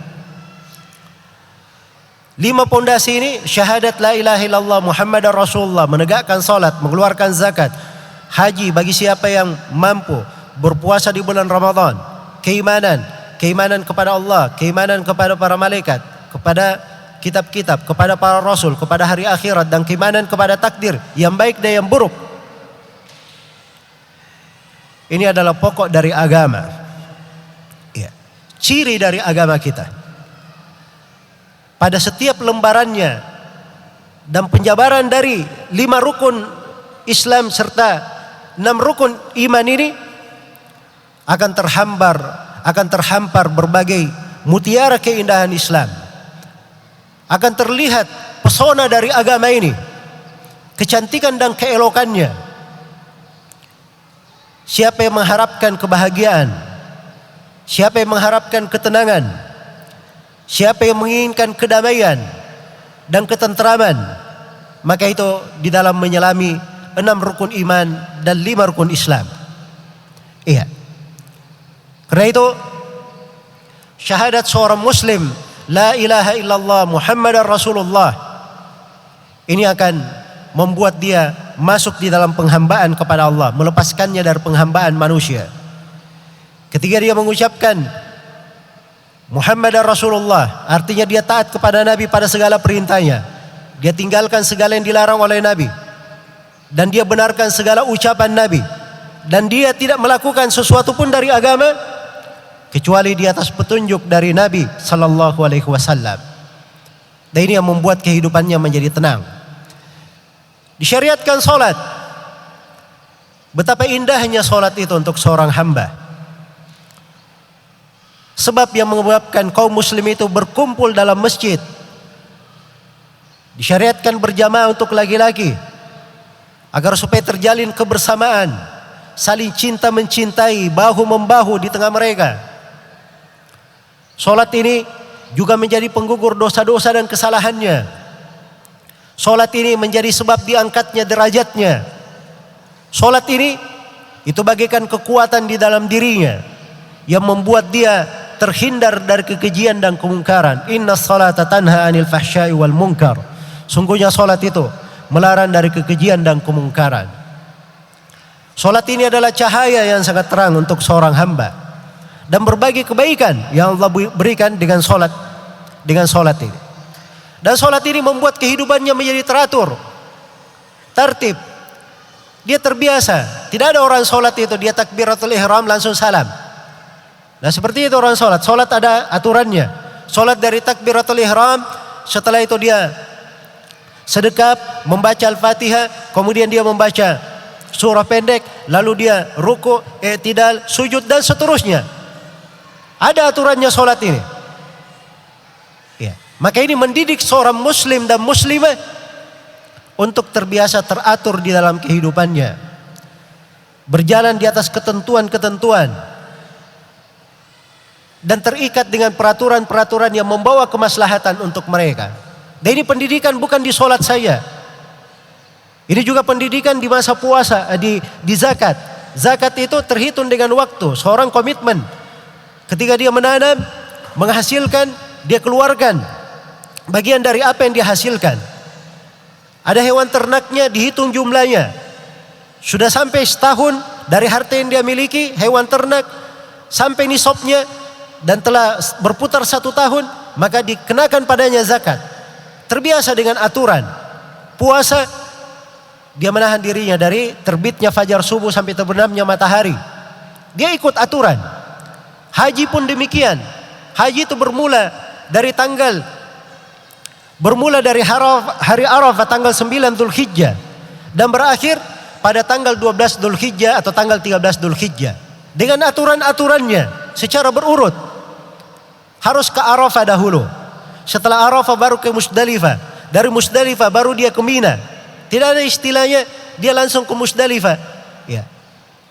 Speaker 2: 5 pondasi ini: syahadat la ilaha illallah Muhammadar Rasulullah, menegakkan salat, mengeluarkan zakat, haji bagi siapa yang mampu, berpuasa di bulan Ramadan, keimanan kepada Allah, keimanan kepada para malaikat, kepada kitab-kitab, kepada para rasul, kepada hari akhirat, dan keimanan kepada takdir yang baik dan yang buruk. Ini adalah pokok dari agama, ya, ciri dari agama kita. Pada setiap lembarannya dan penjabaran dari 5 rukun Islam serta 6 rukun iman ini akan terhampar berbagai mutiara keindahan Islam. Akan terlihat pesona dari agama ini, kecantikan dan keelokannya. Siapa yang mengharapkan kebahagiaan, siapa yang mengharapkan ketenangan, siapa yang menginginkan kedamaian dan ketentraman, maka itu di dalam menyelami 6 rukun iman dan 5 rukun Islam. Iya. Karena itu syahadat seorang muslim la ilaha illallah Muhammadar Rasulullah ini akan membuat dia masuk di dalam penghambaan kepada Allah, melepaskannya dari penghambaan manusia. Ketika dia mengucapkan Muhammadar Rasulullah, artinya dia taat kepada Nabi pada segala perintahnya. Dia tinggalkan segala yang dilarang oleh Nabi, dan dia benarkan segala ucapan Nabi, dan dia tidak melakukan sesuatu pun dari agama kecuali di atas petunjuk dari Nabi sallallahu alaihi wasallam. Dan ini yang membuat kehidupannya menjadi tenang. Disyariatkan salat. Betapa indahnya salat itu untuk seorang hamba. Sebab yang menyebabkan kaum muslim itu berkumpul dalam masjid. Disyariatkan berjamaah untuk laki-laki agar supaya terjalin kebersamaan, saling cinta mencintai, bahu membahu di tengah mereka. Salat ini juga menjadi penggugur dosa-dosa dan kesalahannya. Salat ini menjadi sebab diangkatnya derajatnya. Salat ini itu bagaikan kekuatan di dalam dirinya yang membuat dia terhindar dari kekejian dan kemungkaran. Inna salata tanha anil fahsyai wal munkar. Sungguhnya salat itu melarang dari kekejian dan kemungkaran. Salat ini adalah cahaya yang sangat terang untuk seorang hamba, dan berbagai kebaikan yang Allah berikan dengan salat ini. Dan salat ini membuat kehidupannya menjadi teratur, tertib. Dia terbiasa. Tidak ada orang salat itu dia takbiratul ihram langsung salam. Nah, seperti itu orang salat. Salat ada aturannya. Salat dari takbiratul ihram, setelah itu dia sedekap, membaca Al-Fatihah, kemudian dia membaca surah pendek, lalu dia ruku, i'tidal, sujud dan seterusnya. Ada aturannya salat ini. Ya. Maka ini mendidik seorang muslim dan muslimah untuk terbiasa teratur di dalam kehidupannya, berjalan di atas ketentuan-ketentuan, dan terikat dengan peraturan-peraturan yang membawa kemaslahatan untuk mereka. Dan ini pendidikan bukan di salat saja. Ini juga pendidikan di masa puasa, di zakat. Zakat itu terhitung dengan waktu. Seorang komitmen ketika dia menanam, menghasilkan, dia keluarkan bagian dari apa yang dia hasilkan. Ada hewan ternaknya dihitung jumlahnya, sudah sampai setahun dari harta yang dia miliki, hewan ternak sampai nisabnya dan telah berputar 1 tahun, maka dikenakan padanya zakat. Terbiasa dengan aturan puasa, dia menahan dirinya dari terbitnya fajar subuh sampai terbenamnya matahari, dia ikut aturan. Haji pun demikian. Haji itu bermula dari hari Arafah tanggal 9 Dzulhijjah dan berakhir pada tanggal 12 Dzulhijjah atau tanggal 13 Dzulhijjah dengan aturan-aturannya secara berurut. Harus ke Arafah dahulu, setelah Arafah baru ke Musdalifah, dari Musdalifah baru dia ke Mina. Tidak ada istilahnya dia langsung ke Musdalifah, ya,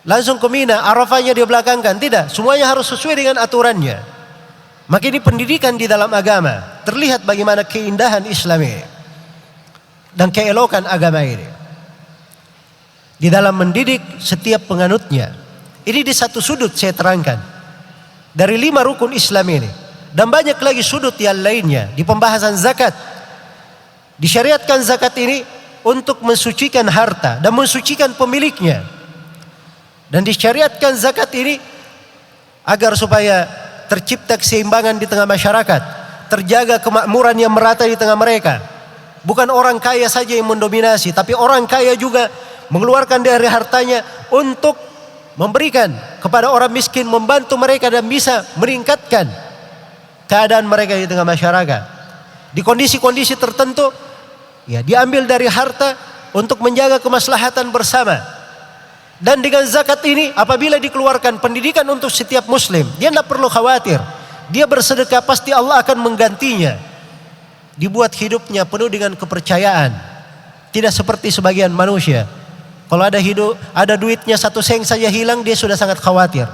Speaker 2: langsung ke Mina, Arafahnya dia belakangkan. Tidak, semuanya harus sesuai dengan aturannya. Maka ini pendidikan di dalam agama. Terlihat bagaimana keindahan Islam ini dan keelokan agama ini di dalam mendidik setiap penganutnya. Ini di satu sudut saya terangkan dari 5 rukun Islam ini, dan banyak lagi sudut yang lainnya. Di pembahasan zakat, disyariatkan zakat ini untuk mensucikan harta dan mensucikan pemiliknya, dan disyariatkan zakat ini agar supaya tercipta keseimbangan di tengah masyarakat, terjaga kemakmuran yang merata di tengah mereka. Bukan orang kaya saja yang mendominasi, tapi orang kaya juga mengeluarkan dari hartanya untuk memberikan kepada orang miskin, membantu mereka dan bisa meningkatkan keadaan mereka di tengah masyarakat. Di kondisi-kondisi tertentu, ya, diambil dari harta untuk menjaga kemaslahatan bersama. Dan dengan zakat ini apabila dikeluarkan pendidikan untuk setiap muslim, dia tidak perlu khawatir. Dia bersedekah pasti Allah akan menggantinya. Dibuat hidupnya penuh dengan kepercayaan. Tidak seperti sebagian manusia. Kalau ada duitnya 1 sen saja hilang, dia sudah sangat khawatir.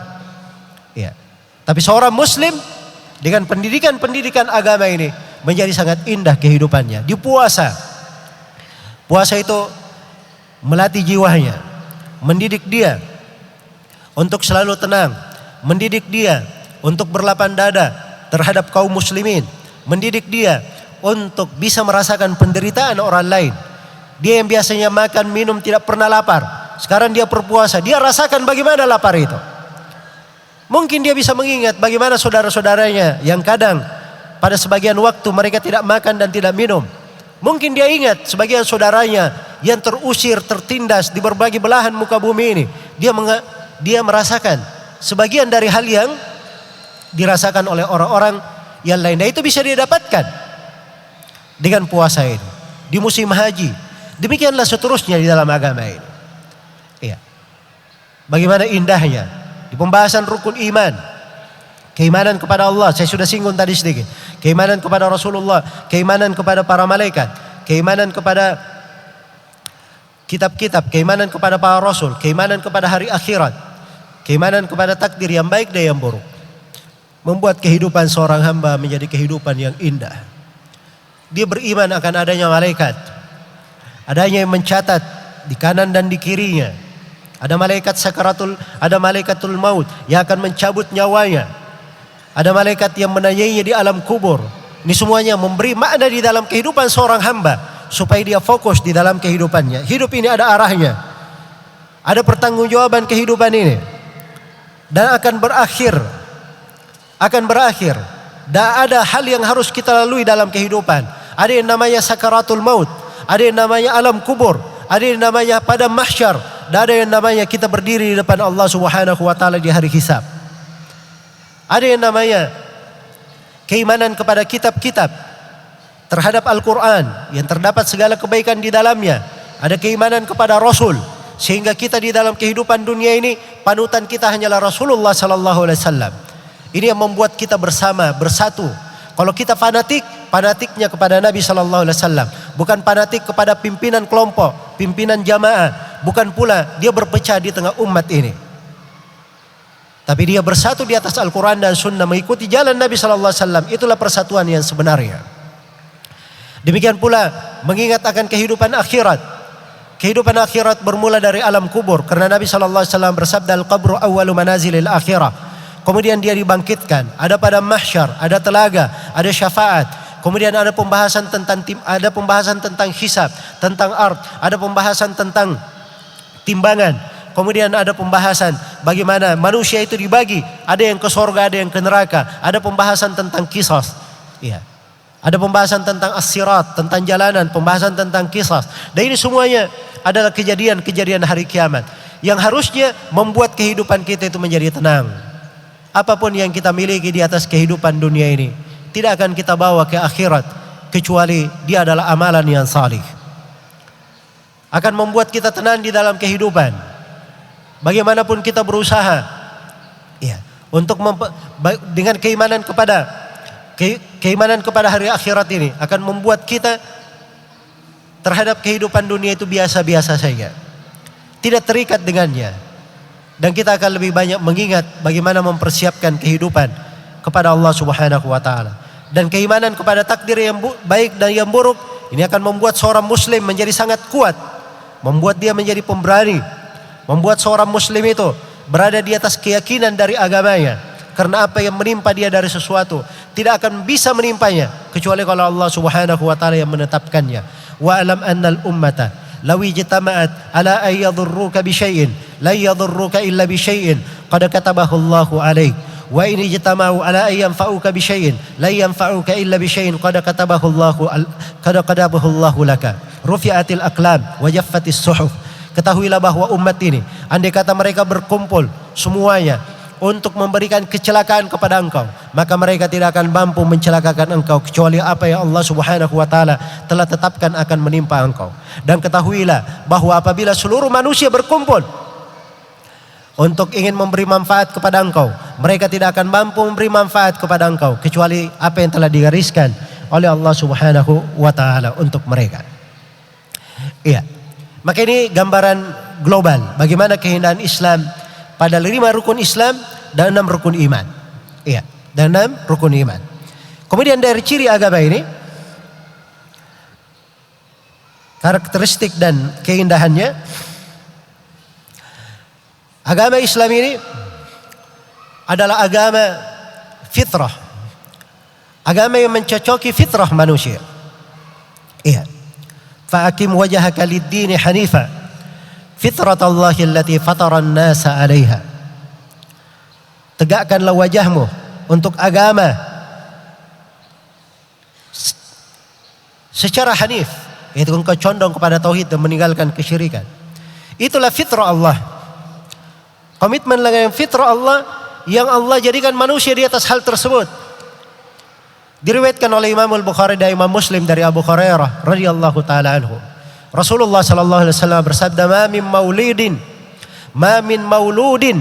Speaker 2: Ya. Tapi seorang muslim dengan pendidikan agama ini menjadi sangat indah kehidupannya. Di puasa itu melatih jiwanya, mendidik dia untuk selalu tenang, mendidik dia untuk berlapang dada terhadap kaum muslimin, mendidik dia untuk bisa merasakan penderitaan orang lain. Dia yang biasanya makan minum tidak pernah lapar, sekarang dia berpuasa, dia rasakan bagaimana lapar itu. Mungkin dia bisa mengingat bagaimana saudara-saudaranya yang kadang pada sebagian waktu mereka tidak makan dan tidak minum. Mungkin dia ingat sebagian saudaranya yang terusir, tertindas di berbagai belahan muka bumi ini. Dia merasakan sebagian dari hal yang dirasakan oleh orang-orang yang lain. Dan itu bisa dia dapatkan dengan puasa ini, di musim haji. Demikianlah seterusnya di dalam agama ini. Iya. Bagaimana indahnya di pembahasan rukun iman, keimanan kepada Allah, saya sudah singgung tadi sedikit. Keimanan kepada Rasulullah, keimanan kepada para malaikat, keimanan kepada kitab-kitab, keimanan kepada para rasul, keimanan kepada hari akhirat, keimanan kepada takdir yang baik dan yang buruk. Membuat kehidupan seorang hamba menjadi kehidupan yang indah. Dia beriman akan adanya malaikat, adanya yang mencatat di kanan dan di kirinya. Ada malaikatul maut yang akan mencabut nyawanya. Ada malaikat yang menanyainya di alam kubur. Ini semuanya memberi makna di dalam kehidupan seorang hamba supaya dia fokus di dalam kehidupannya. Hidup ini ada arahnya, ada pertanggungjawaban kehidupan ini, dan akan berakhir. Dan ada hal yang harus kita lalui dalam kehidupan. Ada yang namanya sakaratul maut, ada yang namanya alam kubur, ada yang namanya padang mahsyar, dan ada yang namanya kita berdiri di depan Allah Subhanahu wa taala di hari hisab. Ada yang namanya keimanan kepada kitab-kitab, terhadap Al-Quran yang terdapat segala kebaikan di dalamnya. Ada keimanan kepada Rasul, sehingga kita di dalam kehidupan dunia ini panutan kita hanyalah Rasulullah Sallallahu Alaihi Wasallam. Ini yang membuat kita bersatu. Kalau kita fanatiknya kepada Nabi Sallallahu Alaihi Wasallam, bukan fanatik kepada pimpinan kelompok, pimpinan jamaah, bukan pula dia berpecah di tengah umat ini. Tapi dia bersatu di atas Al-Quran dan Sunnah, mengikuti jalan Nabi Sallallahu Alaihi Wasallam. Itulah persatuan yang sebenarnya. Demikian pula mengingat akan kehidupan akhirat. Kehidupan akhirat bermula dari alam kubur, karena Nabi Sallallahu Alaihi Wasallam bersabda, al-qabru awwalu manazilil akhirah. kemudian dia dibangkitkan, ada pada mahsyar, ada telaga, ada syafaat, kemudian ada pembahasan tentang hisab, tentang ard, ada pembahasan tentang timbangan, kemudian ada pembahasan bagaimana manusia itu dibagi, ada yang ke surga, ada yang ke neraka, ada pembahasan tentang qisas, ya. Ada pembahasan tentang as-sirat, tentang jalanan, pembahasan tentang qisas. Dan ini semuanya adalah kejadian-kejadian hari kiamat yang harusnya membuat kehidupan kita itu menjadi tenang. Apapun yang kita miliki di atas kehidupan dunia ini tidak akan kita bawa ke akhirat kecuali dia adalah amalan yang salih. Akan membuat kita tenang di dalam kehidupan. Bagaimanapun kita berusaha, ya, untuk dengan keimanan kepada hari akhirat ini akan membuat kita terhadap kehidupan dunia itu biasa-biasa saja, tidak terikat dengannya, dan kita akan lebih banyak mengingat bagaimana mempersiapkan kehidupan kepada Allah Subhanahu wa taala. Dan keimanan kepada takdir yang baik dan yang buruk ini akan membuat seorang muslim menjadi sangat kuat, membuat dia menjadi pemberani, membuat seorang muslim itu berada di atas keyakinan dari agamanya. Karena apa yang menimpa dia dari sesuatu tidak akan bisa menimpanya kecuali kalau Allah Subhanahu wa taala yang menetapkannya. Wa alam annal ummata law ijtama'at ala ay yadhurruka bi syai'in la yadhurruka illa bi syai'in qad katabahu Allahu 'alaik wa in ijtama'u ala ay yanfa'uka bi syai'in la yanfa'uka illa bi syai'in qad katabahu Allahu laka rufi'atil aqlam wa jaffatis suhuf. Ketahuilah bahwa umat ini andai kata mereka berkumpul semuanya untuk memberikan kecelakaan kepada engkau, maka mereka tidak akan mampu mencelakakan engkau kecuali apa yang Allah Subhanahu wa taala telah tetapkan akan menimpa engkau. Dan ketahuilah bahwa apabila seluruh manusia berkumpul untuk ingin memberi manfaat kepada engkau, mereka tidak akan mampu memberi manfaat kepada engkau kecuali apa yang telah digariskan oleh Allah Subhanahu wa taala untuk mereka. Iya. Maka ini gambaran global bagaimana keindahan Islam pada 5 rukun Islam dan 6 rukun iman. Iya, dan 6 rukun iman. Kemudian dari ciri agama ini, karakteristik dan keindahannya, agama Islam ini adalah agama fitrah. Agama yang mencocoki fitrah manusia. Iya. Fa'akim wajhaka lid-dini hanifa fitratallahi allati fataran nasa 'alaiha. Tegakkanlah wajahmu untuk agama secara hanif, yaitu engkau condong kepada tauhid dan meninggalkan kesyirikan. Itulah fitrah Allah. Komitmen dengan fitrah Allah yang Allah jadikan manusia di atas hal tersebut. Diriwayatkan oleh Imam Al-Bukhari dan Imam Muslim dari Abu Hurairah radhiyallahu taala anhu. Rasulullah sallallahu alaihi wasallam bersabda, "Ma min mauludin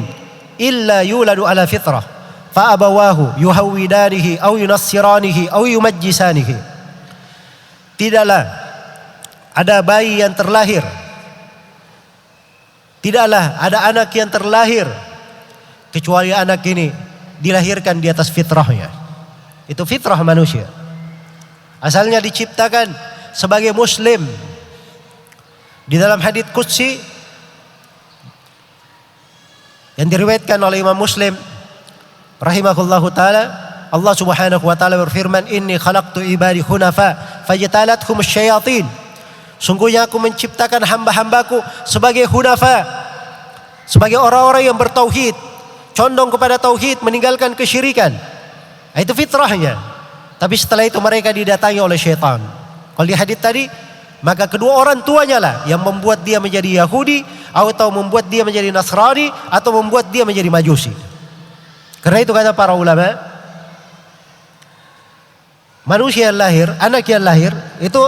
Speaker 2: illa yuladu ala fitrah, fa abawahu yuhawwidanihi aw yunassiranihi aw yumajjisanihi." Tidaklah ada bayi yang terlahir, tidaklah ada anak yang terlahir kecuali anak ini dilahirkan di atas fitrahnya. Itu fitrah manusia. Asalnya diciptakan sebagai muslim. Di dalam hadits qudsi yang diriwayatkan oleh Imam Muslim rahimahullahu taala, Allah Subhanahu wa taala berfirman, "Inni khalaqtu ibadi hunafa fajtalathum asyayatin." Sungguhnya aku menciptakan hamba-hambaku sebagai hunafa, sebagai orang-orang yang bertauhid, condong kepada tauhid, meninggalkan kesyirikan. Itu fitrahnya. Tapi setelah itu mereka didatangi oleh syaitan. Kalau di hadits tadi, maka kedua orang tuanya lah yang membuat dia menjadi Yahudi, atau membuat dia menjadi Nasrani, atau membuat dia menjadi Majusi. Karena itu kata para ulama, manusia yang lahir, anak yang lahir itu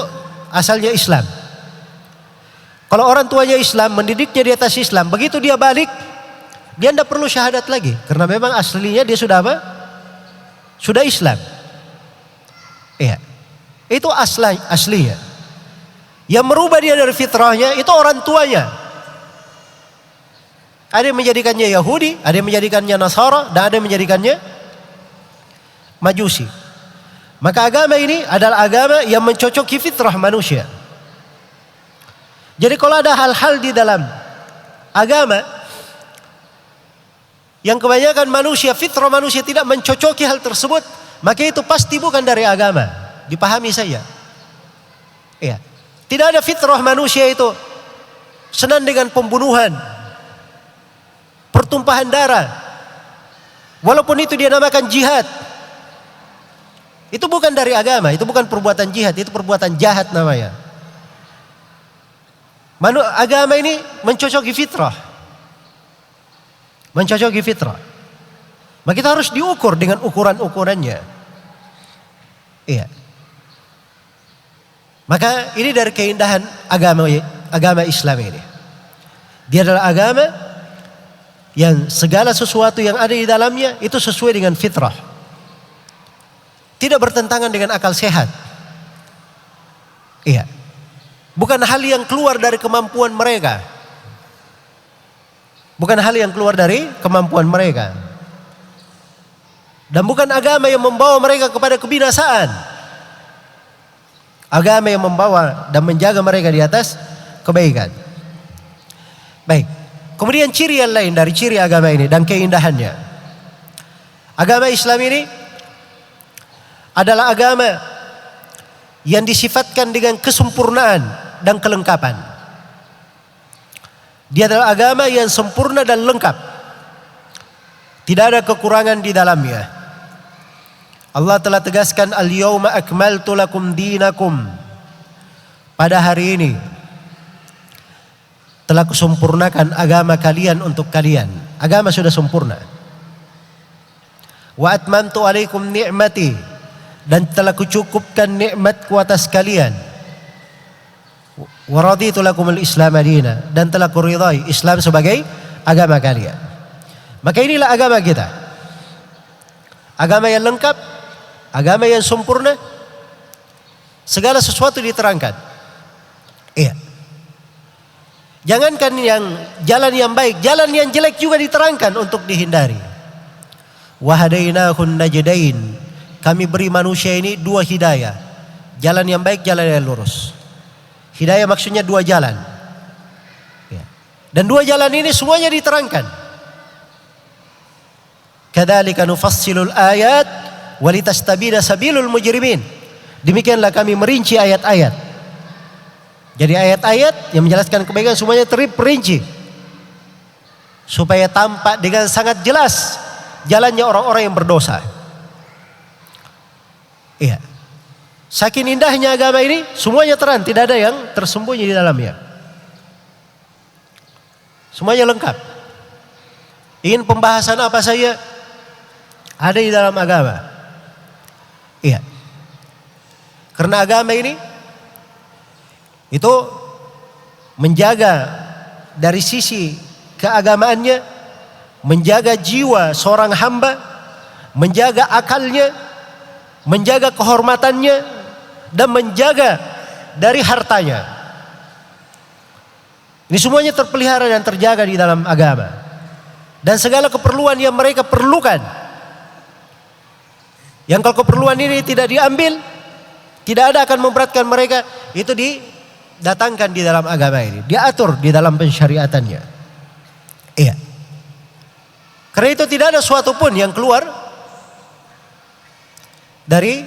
Speaker 2: asalnya Islam. Kalau orang tuanya Islam, mendidiknya di atas Islam, begitu dia balik, dia tidak perlu syahadat lagi, karena memang aslinya dia sudah apa? Sudah Islam. Iya, itu aslinya. Yang merubah dia dari fitrahnya itu orang tuanya. Ada yang menjadikannya Yahudi, ada yang menjadikannya Nasara, dan ada yang menjadikannya Majusi. Maka agama ini adalah agama yang mencocoki fitrah manusia. Jadi kalau ada hal-hal di dalam agama yang kebanyakan manusia, fitrah manusia tidak mencocoki hal tersebut, maka itu pasti bukan dari agama. Dipahami saja. Iya. Tidak ada fitrah manusia itu senang dengan pembunuhan, pertumpahan darah. Walaupun itu dia namakan jihad. Itu bukan dari agama, itu bukan perbuatan jihad, itu perbuatan jahat namanya. Agama ini mencocoki fitrah. Mencocoki fitrah. Maka kita harus diukur dengan ukuran-ukurannya. Iya. Maka ini dari keindahan agama Islam ini. Dia adalah agama yang segala sesuatu yang ada di dalamnya itu sesuai dengan fitrah. Tidak bertentangan dengan akal sehat. Iya. Bukan hal yang keluar dari kemampuan mereka. Bukan hal yang keluar dari kemampuan mereka. Dan bukan agama yang membawa mereka kepada kebinasaan. Agama yang membawa dan menjaga mereka di atas kebaikan. Baik. Kemudian ciri yang lain dari ciri agama ini dan keindahannya. Agama Islam ini adalah agama yang disifatkan dengan kesempurnaan dan kelengkapan. Dia adalah agama yang sempurna dan lengkap. Tidak ada kekurangan di dalamnya. Allah telah tegaskan, al-yawma akmaltu lakum dinakum. Pada hari ini telah kusempurnakan agama kalian untuk kalian. Agama sudah sempurna. Wa atmamtu alaikum ni'mati, dan telah kucukupkan nikmatku atas kalian. Wa raditu lakumul Islam madina, dan telah kuridai Islam sebagai agama kalian. Maka inilah agama kita. Agama yang lengkap, agama yang sempurna. Segala sesuatu diterangkan. Iya. Jangankan yang jalan yang baik, jalan yang jelek juga diterangkan untuk dihindari. Wa hadainahun najdain. Kami beri manusia ini dua hidayah. Jalan yang baik, jalan yang lurus. Hidayah maksudnya dua jalan. Ya. Dan dua jalan ini semuanya diterangkan. Kadzalika nufassilul ayat walitastabina sabilul mujrimin. Demikianlah kami merinci ayat-ayat. Jadi ayat-ayat yang menjelaskan kebaikan semuanya terperinci. Supaya tampak dengan sangat jelas jalannya orang-orang yang berdosa. Iya. Saking indahnya agama ini, semuanya terang, tidak ada yang tersembunyi di dalamnya. Semuanya lengkap. Ingin pembahasan apa saja ada di dalam agama. Iya. Karena agama ini itu menjaga dari sisi keagamaannya, menjaga jiwa seorang hamba, menjaga akalnya, menjaga kehormatannya, dan menjaga dari hartanya. Ini semuanya terpelihara dan terjaga di dalam agama. Dan segala keperluan yang mereka perlukan, yang kalau keperluan ini tidak diambil, tidak ada akan memberatkan mereka, itu didatangkan di dalam agama ini, diatur di dalam pensyariatannya. Iya. Karena itu tidak ada suatu pun yang keluar dari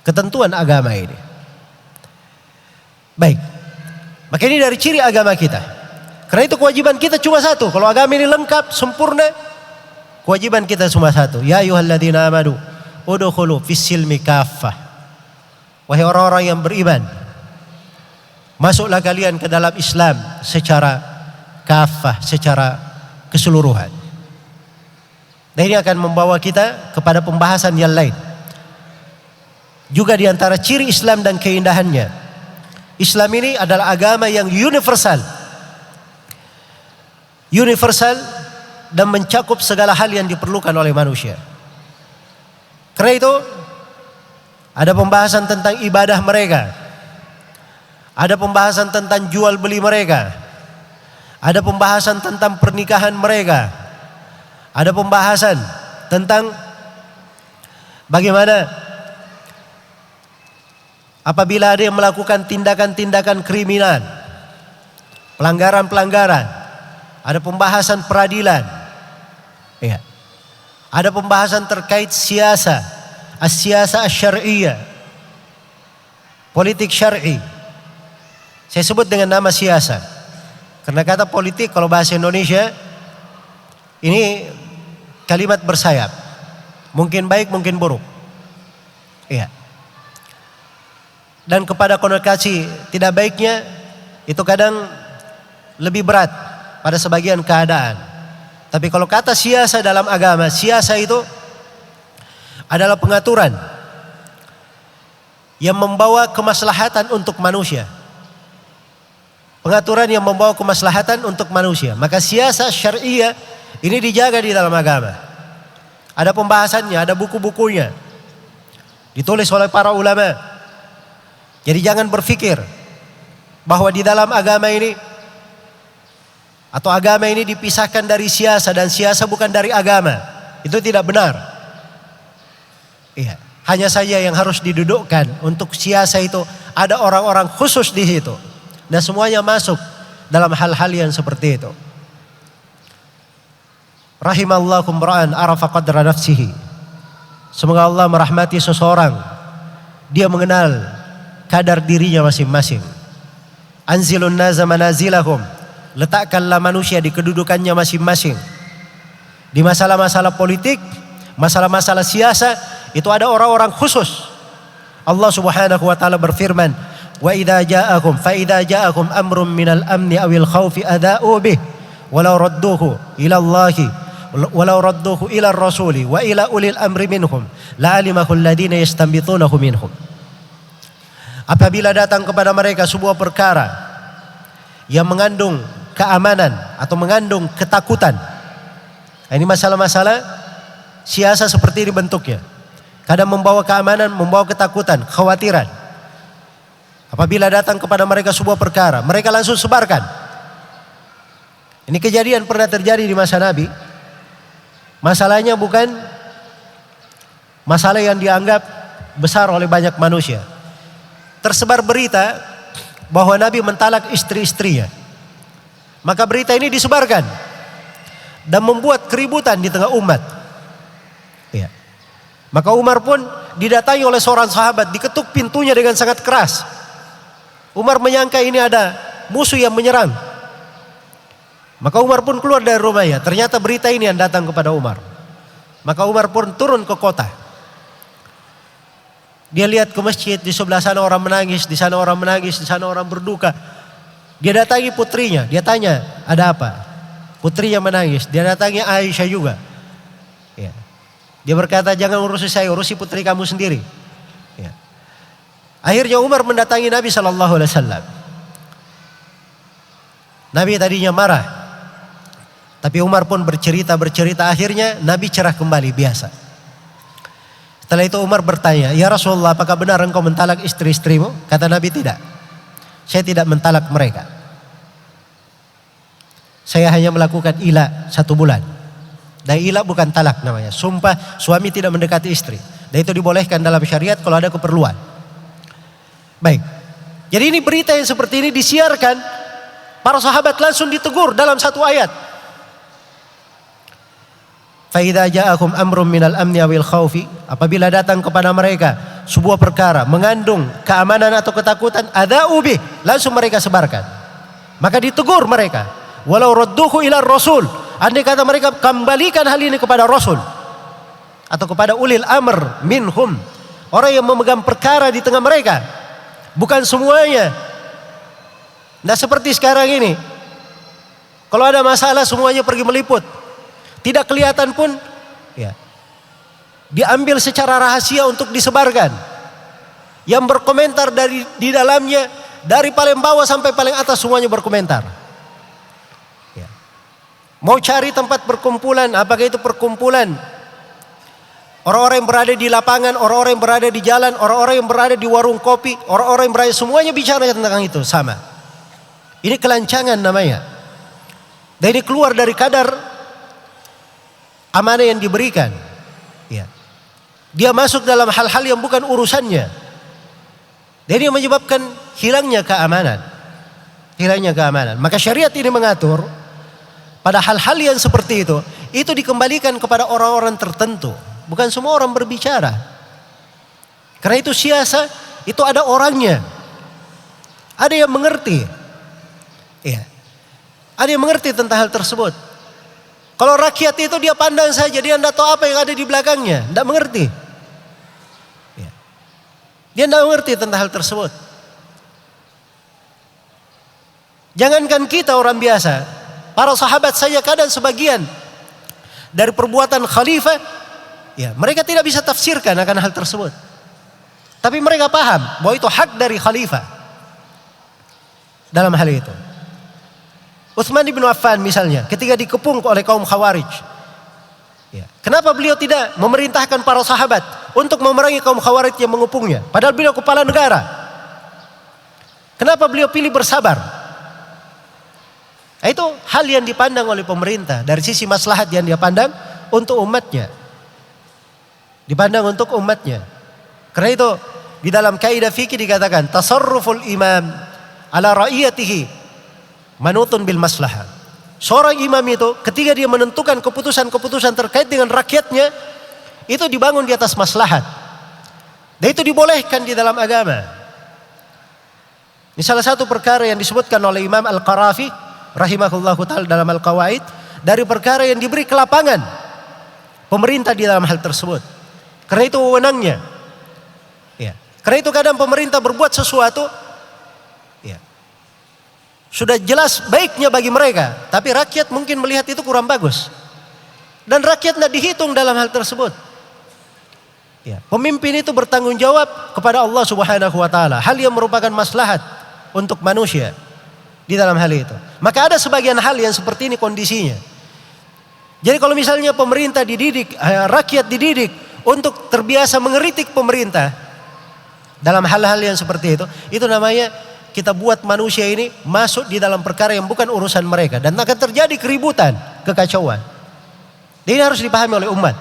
Speaker 2: ketentuan agama ini. Baik. Maka ini dari ciri agama kita. Karena itu kewajiban kita cuma satu. Kalau agama ini lengkap, sempurna, kewajiban kita cuma satu. Ya ayyuhalladzina amanu udkhulu fis-silmi kaffah. Wahai orang-orang yang beriman, masuklah kalian ke dalam Islam secara kaffah, secara keseluruhan. Dan ini akan membawa kita kepada pembahasan yang lain. Juga di antara ciri Islam dan keindahannya, Islam ini adalah agama yang universal. Universal dan mencakup segala hal yang diperlukan oleh manusia. Karena itu ada pembahasan tentang ibadah mereka. Ada pembahasan tentang jual beli mereka. Ada pembahasan tentang pernikahan mereka. Ada pembahasan tentang bagaimana apabila ada yang melakukan tindakan-tindakan kriminal, pelanggaran-pelanggaran, ada pembahasan peradilan, Ya. Ada pembahasan terkait siasa, as-siyasa asy-syar'iyyah, politik syar'i. Saya sebut dengan nama siasa karena kata politik kalau bahasa Indonesia ini kalimat bersayap, mungkin baik mungkin buruk. Iya. Dan kepada konotasi tidak baiknya itu kadang lebih berat pada sebagian keadaan. Tapi kalau kata siasa dalam agama, siasa itu adalah pengaturan yang membawa kemaslahatan untuk manusia. Pengaturan yang membawa kemaslahatan untuk manusia. Maka siasa syariah ini dijaga di dalam agama. Ada pembahasannya, ada buku-bukunya. Ditulis oleh para ulama. Jadi jangan berpikir bahwa di dalam agama ini atau agama ini dipisahkan dari siasa dan siasa bukan dari agama. Itu tidak benar. Iya, hanya saja yang harus didudukkan untuk siasa itu ada orang-orang khusus di situ. Dan semuanya masuk dalam hal-hal yang seperti itu. Rahimallahu imra'an arafa qadra nafsihi. Semoga Allah merahmati seseorang, dia mengenal kadar dirinya masing-masing. Anzilun naza manazilahum. Letakkanlah manusia di kedudukannya masing-masing. Di masalah-masalah politik, masalah-masalah siasa, itu ada orang-orang khusus. Allah Subhanahu wa taala berfirman, "Wa idza ja'akum amrun minal amni awil khaufi adha'u bih, walau radduhu ila Allahi walau radduhu ila rasuli wa ila ulil amri minhum la'alimahu alladhina yastanbitunahu minhum." Apabila datang kepada mereka sebuah perkara yang mengandung keamanan atau mengandung ketakutan. Ini masalah-masalah siasa seperti ini bentuknya. Kadang membawa keamanan, membawa ketakutan, kekhawatiran. Apabila datang kepada mereka sebuah perkara, mereka langsung sebarkan. Ini kejadian pernah terjadi di masa Nabi. Masalahnya bukan masalah yang dianggap besar oleh banyak manusia. Tersebar berita bahwa Nabi mentalak istri-istrinya. Maka berita ini disebarkan dan membuat keributan di tengah umat. Ya. Maka Umar pun didatangi oleh seorang sahabat, diketuk pintunya dengan sangat keras. Umar menyangka ini ada musuh yang menyerang. Maka Umar pun keluar dari rumahnya. Ternyata berita ini yang datang kepada Umar. Maka Umar pun turun ke kota. Dia lihat ke masjid, di sebelah sana orang menangis, di sana orang menangis, di sana orang berduka. Dia datangi putrinya, dia tanya, ada apa? Putrinya menangis, dia datangi Aisyah juga. Ya. Dia berkata, jangan urusi saya, urusi putri kamu sendiri. Ya. Akhirnya Umar mendatangi Nabi SAW. Nabi tadinya marah, tapi Umar pun bercerita, akhirnya Nabi cerah kembali biasa. Setelah itu Umar bertanya, ya Rasulullah, apakah benar engkau mentalak istri-istrimu? Kata Nabi, tidak. Saya tidak mentalak mereka. Saya hanya melakukan ila 1 bulan. Dan ila bukan talak namanya. Sumpah suami tidak mendekati istri. Dan itu dibolehkan dalam syariat kalau ada keperluan. Baik. Jadi ini berita yang seperti ini disiarkan. Para sahabat langsung ditegur dalam 1 ayat. Fa'idha ja'akum amrum minal amni awil khawfi. Apabila datang kepada mereka sebuah perkara mengandung keamanan atau ketakutan, adha'u bih, langsung mereka sebarkan. Maka ditegur mereka, walau radduhu ila rasul, andai kata mereka kembalikan hal ini kepada Rasul atau kepada ulil amr minhum, orang yang memegang perkara di tengah mereka. Bukan semuanya. Nah seperti sekarang ini, kalau ada masalah semuanya pergi meliput, tidak kelihatan pun, ya, diambil secara rahasia untuk disebarkan. Yang berkomentar di dalamnya, dari paling bawah sampai paling atas semuanya berkomentar. Ya. Mau cari tempat perkumpulan, apakah itu perkumpulan orang-orang yang berada di lapangan, orang-orang yang berada di jalan, orang-orang yang berada di warung kopi, orang-orang yang berada, semuanya bicara tentang itu sama. Ini kelancangan namanya. Dan ini keluar dari kadar amanah yang diberikan. Ya. Dia masuk dalam hal-hal yang bukan urusannya. Dan ini menyebabkan hilangnya keamanan. Hilangnya keamanan. Maka syariat ini mengatur pada hal-hal yang seperti itu, itu dikembalikan kepada orang-orang tertentu. Bukan semua orang berbicara. Karena itu siasa itu ada orangnya. Ada yang mengerti. Ya. Ada yang mengerti tentang hal tersebut. Kalau rakyat itu dia pandang saja, dia tidak tahu apa yang ada di belakangnya, tidak mengerti. Ya. Dia tidak mengerti tentang hal tersebut. Jangankan kita orang biasa, para sahabat saja kadang sebagian dari perbuatan khalifah, ya mereka tidak bisa tafsirkan akan hal tersebut. Tapi mereka paham bahwa itu hak dari khalifah dalam hal itu. Utsman bin Affan misalnya ketika dikepung oleh kaum Khawarij, ya, kenapa beliau tidak memerintahkan para sahabat untuk memerangi kaum Khawarij yang mengepungnya? Padahal beliau kepala negara. Kenapa beliau pilih bersabar? Nah, itu hal yang dipandang oleh pemerintah dari sisi maslahat yang dia pandang untuk umatnya. Dipandang untuk umatnya. Karena itu di dalam kaidah fikih dikatakan tasarruful imam ala ra'iyatihi manutun bil maslahah. Seorang imam itu ketika dia menentukan keputusan-keputusan terkait dengan rakyatnya itu dibangun di atas maslahat. Dan itu dibolehkan di dalam agama. Ini salah satu perkara yang disebutkan oleh Imam Al-Qarafi rahimahullahu ta'ala dalam Al-Qawaid dari perkara yang diberi kelapangan pemerintah di dalam hal tersebut. Karena itu wewenangnya. Ya. Karena itu kadang pemerintah berbuat sesuatu ya, sudah jelas baiknya bagi mereka, tapi rakyat mungkin melihat itu kurang bagus. Dan rakyat tidak dihitung dalam hal tersebut. Ya, pemimpin itu bertanggung jawab kepada Allah Subhanahu wa taala, hal yang merupakan maslahat untuk manusia di dalam hal itu. Maka ada sebagian hal yang seperti ini kondisinya. Jadi kalau misalnya pemerintah dididik, rakyat dididik untuk terbiasa mengeritik pemerintah dalam hal-hal yang seperti itu namanya kita buat manusia ini masuk di dalam perkara yang bukan urusan mereka. Dan akan terjadi keributan, kekacauan. Dan ini harus dipahami oleh umat.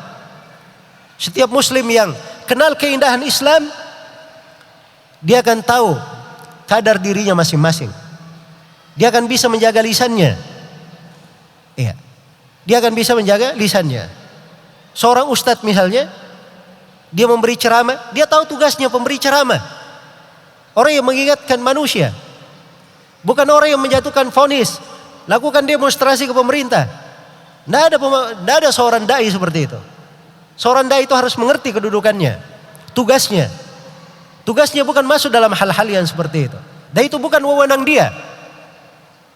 Speaker 2: Setiap muslim yang kenal keindahan Islam, dia akan tahu kadar dirinya masing-masing. Dia akan bisa menjaga lisannya. Iya. Dia akan bisa menjaga lisannya. Seorang ustadz misalnya, dia memberi ceramah, dia tahu tugasnya pemberi ceramah. Orang yang mengingatkan manusia. Bukan orang yang menjatuhkan vonis, lakukan demonstrasi ke pemerintah. Tidak ada seorang dai seperti itu. Seorang dai itu harus mengerti kedudukannya, tugasnya. Tugasnya bukan masuk dalam hal-hal yang seperti itu. Dan itu bukan wewenang dia.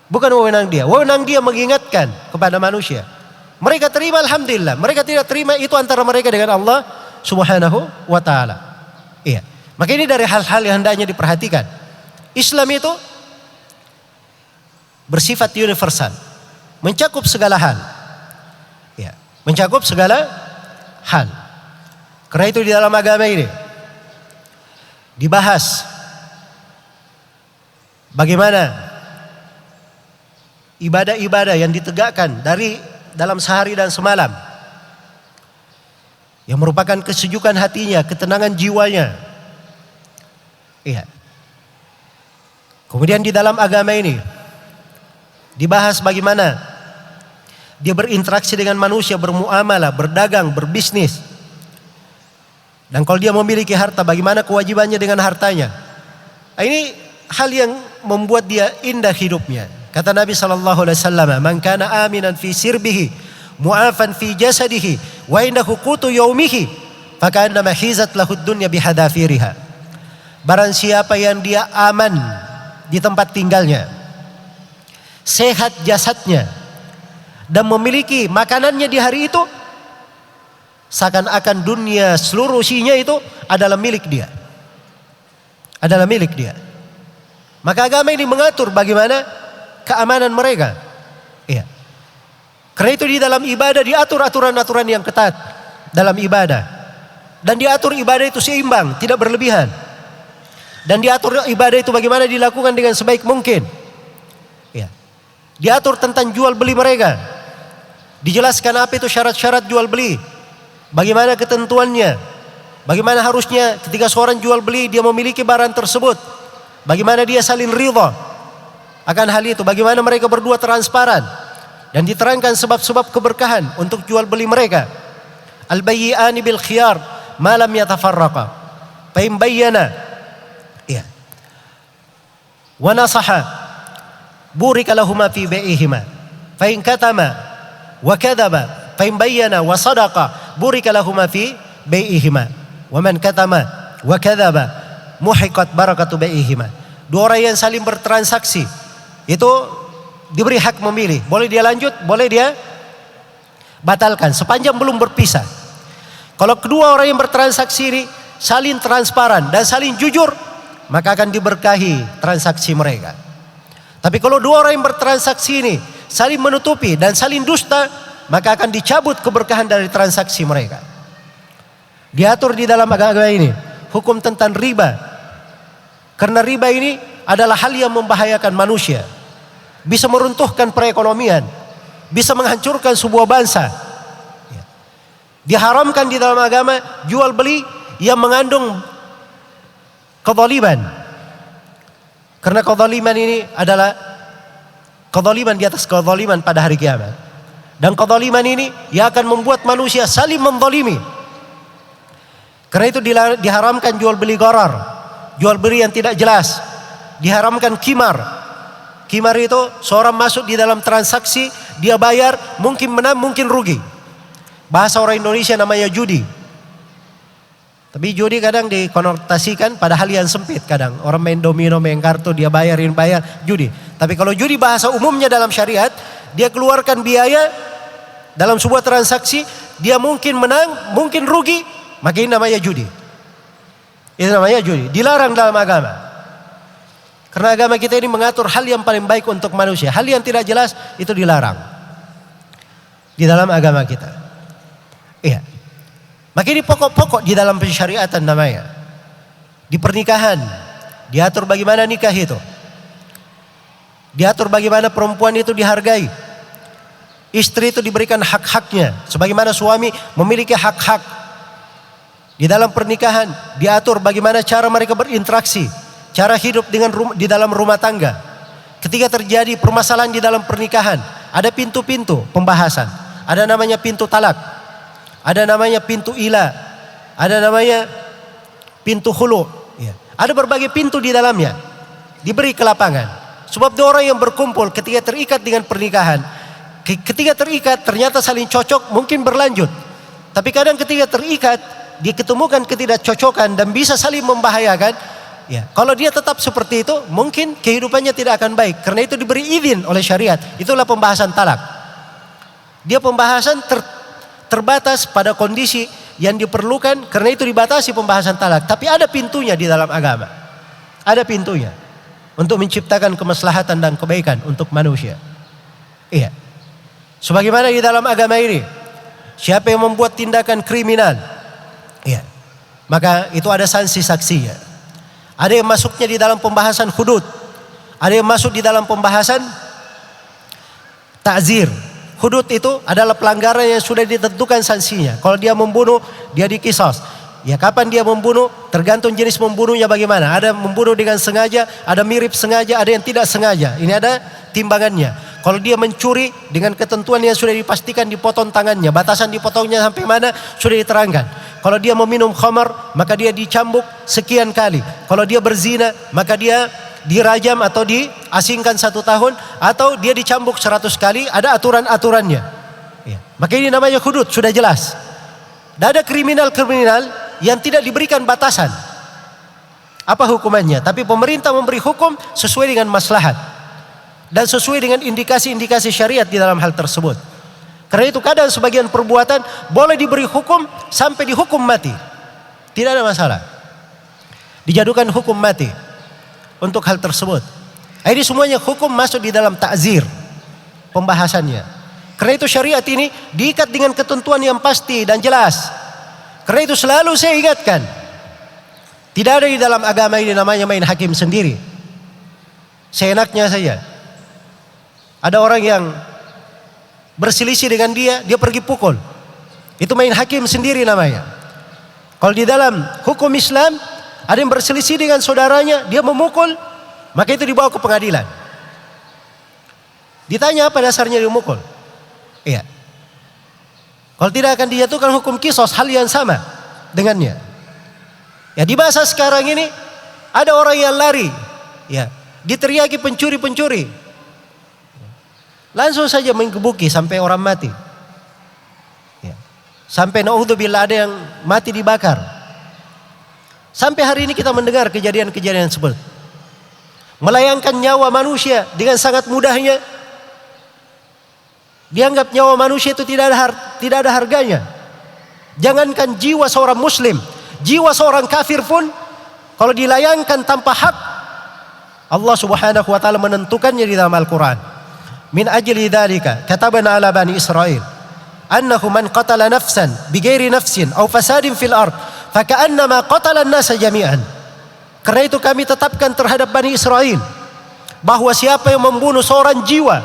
Speaker 2: Bukan wewenang dia. Wewenang dia mengingatkan kepada manusia. Mereka terima alhamdulillah. Mereka tidak terima itu antara mereka dengan Allah Subhanahu wa ta'ala. Iya. Maka ini dari hal-hal yang hendaknya diperhatikan. Islam itu bersifat universal, mencakup segala hal. Ya, mencakup segala hal. Karena itu di dalam agama ini dibahas bagaimana ibadah-ibadah yang ditegakkan dari dalam sehari dan semalam, yang merupakan kesejukan hatinya, ketenangan jiwanya. Iya. Kemudian di dalam agama ini dibahas bagaimana dia berinteraksi dengan manusia, bermuamalah, berdagang, berbisnis. Dan kalau dia memiliki harta, bagaimana kewajibannya dengan hartanya. Nah, ini hal yang membuat dia indah hidupnya. Kata Nabi SAW, "Man kana aminan fi sirbihi, mu'afan fi jasadihi, wa indahu qutu yaumihi, faka'annama hizat lahud dunya bihadafiriha." Barang siapa yang dia aman di tempat tinggalnya, sehat jasadnya, dan memiliki makanannya di hari itu, seakan-akan dunia seluruh isinya itu adalah milik dia. Adalah milik dia. Maka agama ini mengatur bagaimana keamanan mereka. Iya. Karena itu di dalam ibadah diatur aturan-aturan yang ketat dalam ibadah. Dan diatur ibadah itu seimbang, tidak berlebihan. Dan diatur ibadah itu bagaimana dilakukan dengan sebaik mungkin. Ya. Diatur tentang jual beli mereka. Dijelaskan apa itu syarat-syarat jual beli. Bagaimana ketentuannya. Bagaimana harusnya ketika seorang jual beli dia memiliki barang tersebut. Bagaimana dia saling ridha akan hal itu. Bagaimana mereka berdua transparan. Dan diterangkan sebab-sebab keberkahan untuk jual beli mereka. Al-bayyi'ani bil khiyar ma lam yatafarraqa. Fa in bayyana wa nasaha burika lahuma fi bai'ihima. Fa in katama wa kadzaba fa in bayyana wa sadaqa burika lahuma fi bai'ihima. Wa man katama wa kadzaba muhiqat barakatu bai'ihima. Dua orang yang saling bertransaksi itu diberi hak memilih. Boleh dia lanjut, boleh dia batalkan sepanjang belum berpisah. Kalau kedua orang yang bertransaksi ini saling transparan dan saling jujur, maka akan diberkahi transaksi mereka. Tapi kalau dua orang yang bertransaksi ini saling menutupi dan saling dusta, maka akan dicabut keberkahan dari transaksi mereka. Diatur di dalam agama ini hukum tentang riba. Karena riba ini adalah hal yang membahayakan manusia. Bisa meruntuhkan perekonomian, bisa menghancurkan sebuah bangsa. Diharamkan di dalam agama jual beli yang mengandung kezaliman. Karena kezaliman ini adalah kezaliman di atas kezaliman pada hari kiamat. Dan kezaliman ini yang akan membuat manusia saling menzalimi. Karena itu diharamkan jual beli gharar, jual beli yang tidak jelas. Diharamkan qimar. Qimar itu seorang masuk di dalam transaksi, dia bayar, mungkin menang, mungkin rugi. Bahasa orang Indonesia namanya judi. Tapi judi kadang dikonotasikan pada hal yang sempit kadang. Orang main domino, main kartu, dia bayar judi. Tapi kalau judi bahasa umumnya dalam syariat, dia keluarkan biaya dalam sebuah transaksi, dia mungkin menang, mungkin rugi, maka ini namanya judi. Itu namanya judi. Dilarang dalam agama. Karena agama kita ini mengatur hal yang paling baik untuk manusia. Hal yang tidak jelas itu dilarang di dalam agama kita. Iya. Maka ini pokok-pokok di dalam pensyariatan namanya. Di pernikahan diatur bagaimana nikah itu. Diatur bagaimana perempuan itu dihargai. Istri itu diberikan hak-haknya sebagaimana suami memiliki hak-hak. Di dalam pernikahan diatur bagaimana cara mereka berinteraksi, cara hidup di dalam rumah tangga. Ketika terjadi permasalahan di dalam pernikahan, ada pintu-pintu pembahasan. Ada namanya pintu talak, ada namanya pintu ila, ada namanya pintu hulu. Ada berbagai pintu di dalamnya. Diberi kelapangan. Sebab dua orang yang berkumpul ketika terikat dengan pernikahan, ketika terikat ternyata saling cocok, mungkin berlanjut. Tapi kadang ketika terikat, dia ketemukan ketidakcocokan dan bisa saling membahayakan. Ya, kalau dia tetap seperti itu, mungkin kehidupannya tidak akan baik. Karena itu diberi izin oleh syariat. Itulah pembahasan talak. Dia pembahasan terbatas pada kondisi yang diperlukan. Karena itu dibatasi pembahasan talak. Tapi ada pintunya di dalam agama. Ada pintunya untuk menciptakan kemaslahatan dan kebaikan untuk manusia. Iya. Sebagaimana di dalam agama ini, siapa yang membuat tindakan kriminal, iya, maka itu ada sanksi saksinya. Ada yang masuknya di dalam pembahasan hudud, ada yang masuk di dalam pembahasan ta'zir. Hudud itu adalah pelanggaran yang sudah ditentukan sanksinya. Kalau dia membunuh, dia diqisas. Ya, kapan dia membunuh tergantung jenis membunuhnya bagaimana. Ada membunuh dengan sengaja, ada mirip sengaja, ada yang tidak sengaja. Ini ada timbangannya. Kalau dia mencuri dengan ketentuan yang sudah dipastikan, dipotong tangannya, batasan dipotongnya sampai mana sudah diterangkan. Kalau dia meminum khamar, maka dia dicambuk sekian kali. Kalau dia berzina, maka dia dirajam atau diasingkan 1 tahun, atau dia dicambuk 100 kali. Ada aturan-aturannya. Ya. Maka ini namanya hudud, sudah jelas. Dan ada kriminal-kriminal yang tidak diberikan batasan. Apa hukumannya? Tapi pemerintah memberi hukum sesuai dengan maslahat dan sesuai dengan indikasi-indikasi syariat di dalam hal tersebut. Karena itu kadang sebagian perbuatan boleh diberi hukum sampai dihukum mati. Tidak ada masalah. Dijadukan hukum mati untuk hal tersebut. Ini semuanya hukum masuk di dalam ta'zir pembahasannya. Karena itu syariat ini diikat dengan ketentuan yang pasti dan jelas. Karena itu selalu saya ingatkan, tidak ada di dalam agama ini namanya main hakim sendiri. Seenaknya saja. Ada orang yang berselisih dengan dia pergi pukul. Itu main hakim sendiri namanya. Kalau di dalam hukum Islam, ada yang berselisih dengan saudaranya, dia memukul, maka itu dibawa ke pengadilan. Ditanya apa dasarnya dia memukul? Iya. Kalau tidak akan dijatuhkan hukum kisos, hal yang sama dengannya. Ya, di masa sekarang ini ada orang yang lari, ya, diteriaki pencuri-pencuri, langsung saja menggebuki sampai orang mati. Ya. Sampai naudzubillah ada yang mati dibakar. Sampai hari ini kita mendengar kejadian-kejadian seperti melayangkan nyawa manusia dengan sangat mudahnya. Dianggap nyawa manusia itu tidak ada harganya. Jangankan jiwa seorang muslim, jiwa seorang kafir pun kalau dilayangkan tanpa hak, Allah Subhanahu wa taala menentukannya di dalam Al-Qur'an. Min ajli dzalika katabna ala bani Israil annahu man qatala nafsan bighairi nafsin aw fasadin fil ard faka'annama qatala an-nasa jami'an. Karena itu kami tetapkan terhadap Bani Israel bahwa siapa yang membunuh seorang jiwa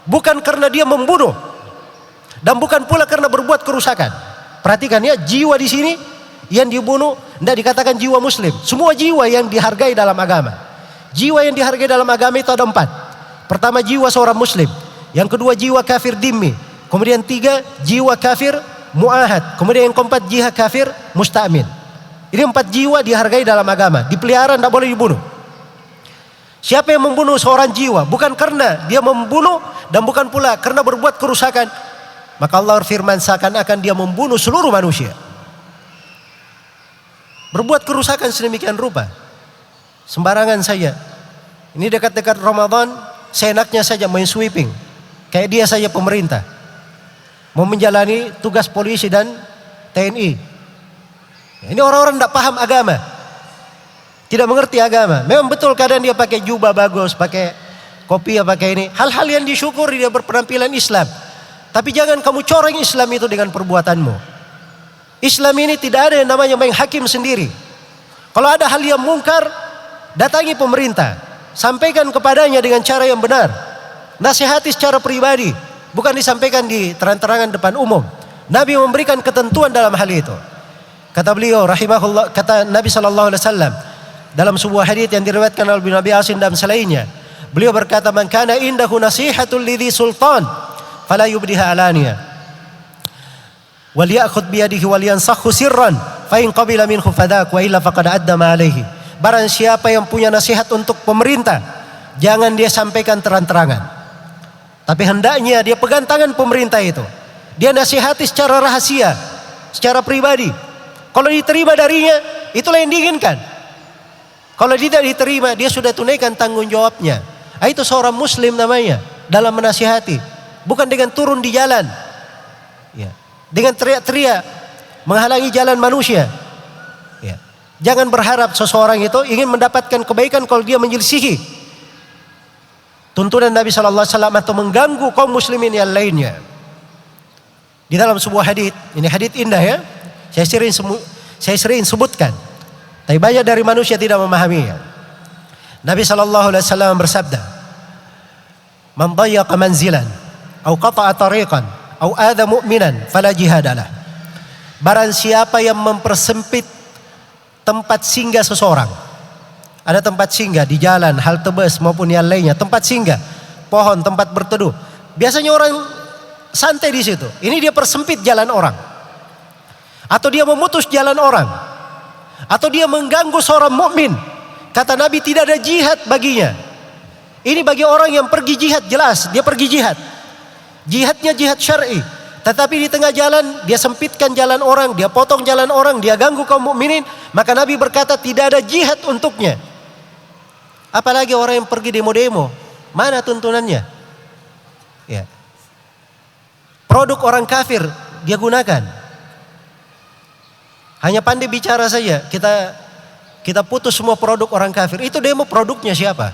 Speaker 2: bukan karena dia membunuh dan bukan pula karena berbuat kerusakan. Perhatikan ya, jiwa di sini yang dibunuh tidak dikatakan jiwa muslim. Semua jiwa yang dihargai dalam agama. Jiwa yang dihargai dalam agama itu ada 4. Pertama, jiwa seorang muslim. Yang kedua, jiwa kafir dhimmi. Kemudian 3, jiwa kafir mu'ahad. Kemudian yang keempat, jiwa kafir musta'min. Ini 4 jiwa dihargai dalam agama. Dipelihara, tidak boleh dibunuh. Siapa yang membunuh seorang jiwa bukan karena dia membunuh dan bukan pula karena berbuat kerusakan, maka Allah firman seakan-akan dia membunuh seluruh manusia. Berbuat kerusakan sedemikian rupa, sembarangan saja. Ini dekat-dekat Ramadan, seenaknya saja main sweeping, kayak dia saja pemerintah mau menjalani tugas polisi dan TNI. Ini orang-orang tidak paham agama, tidak mengerti agama. Memang betul kadang dia pakai jubah bagus, pakai kopiah, pakai ini. Hal-hal yang disyukuri dia berpenampilan Islam. Tapi jangan kamu coreng Islam itu dengan perbuatanmu. Islam ini tidak ada yang namanya main hakim sendiri. Kalau ada hal yang mungkar, datangi pemerintah, sampaikan kepadanya dengan cara yang benar. Nasihati secara pribadi, bukan disampaikan di terang-terangan depan umum. Nabi memberikan ketentuan dalam hal itu. Kata beliau rahimahullah, kata Nabi sallallahu alaihi wasallam dalam sebuah hadits yang diriwayatkan oleh Nabi Asim dan selainnya, beliau berkata, "Man kana indahu nasihatul lidhi sultan fala yubdiha alaniya wal ya'khudh bi yadihi wal yansakhu sirran fa in qabila minhu fadak wa illa faqad adda ma alaihi." Barang siapa yang punya nasihat untuk pemerintah, jangan dia sampaikan terang-terangan, tapi hendaknya dia pegang tangan pemerintah itu, dia nasihati secara rahasia, secara pribadi. Kalau diterima darinya, itulah yang diinginkan. Kalau tidak diterima, dia sudah tunaikan tanggung jawabnya. Itu seorang muslim namanya dalam menasihati, bukan dengan turun di jalan, ya, dengan teriak-teriak menghalangi jalan manusia. Ya. Jangan berharap seseorang itu ingin mendapatkan kebaikan kalau dia menyelisihi tuntunan Nabi Sallallahu Alaihi Wasallam atau mengganggu kaum muslimin yang lainnya. Di dalam sebuah hadits, ini hadits indah ya, saya sering sebutkan, tapi banyak dari manusia tidak memahaminya. Nabi Sallallahu Alaihi Wasallam bersabda, "Man dayyaqa manzilan, atau qata'a tariqan, atau adha mu'minan, fala jihadalah." Barang siapa yang mempersempit tempat singgah seseorang, ada tempat singgah di jalan, halte bus maupun yang lainnya, tempat singgah, pohon, tempat berteduh. Biasanya orang santai di situ. Ini dia persempit jalan orang, atau dia memutus jalan orang, atau dia mengganggu seorang mukmin. Kata Nabi, tidak ada jihad baginya. Ini bagi orang yang pergi jihad, jelas dia pergi jihad. Jihadnya jihad syar'i. Tetapi di tengah jalan dia sempitkan jalan orang, dia potong jalan orang, dia ganggu kaum mukminin, maka Nabi berkata tidak ada jihad untuknya. Apalagi orang yang pergi demo-demo, mana tuntunannya? Ya. Produk orang kafir dia gunakan. Hanya pandai bicara saja, kita putus semua produk orang kafir. Itu demo produknya siapa?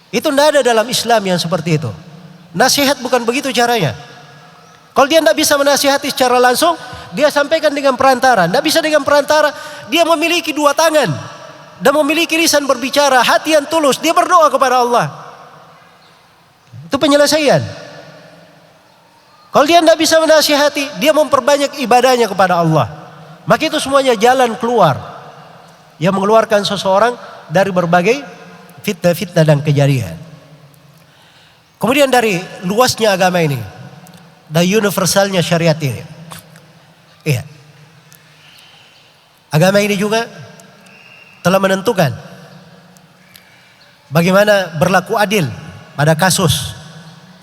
Speaker 2: Itu tidak ada dalam Islam yang seperti itu. Nasihat bukan begitu caranya. Kalau dia tidak bisa menasihati secara langsung, dia sampaikan dengan perantara. Tidak bisa dengan perantara, dia memiliki 2 tangan dan memiliki lisan berbicara, hati yang tulus, dia berdoa kepada Allah. Itu penyelesaian. Kalau dia tidak bisa menasihati, dia memperbanyak ibadahnya kepada Allah. Maka itu semuanya jalan keluar yang mengeluarkan seseorang dari berbagai fitnah-fitnah dan kejadian. Kemudian dari luasnya agama ini, dan universalnya syariat ini. Iya. Agama ini juga telah menentukan bagaimana berlaku adil pada kasus.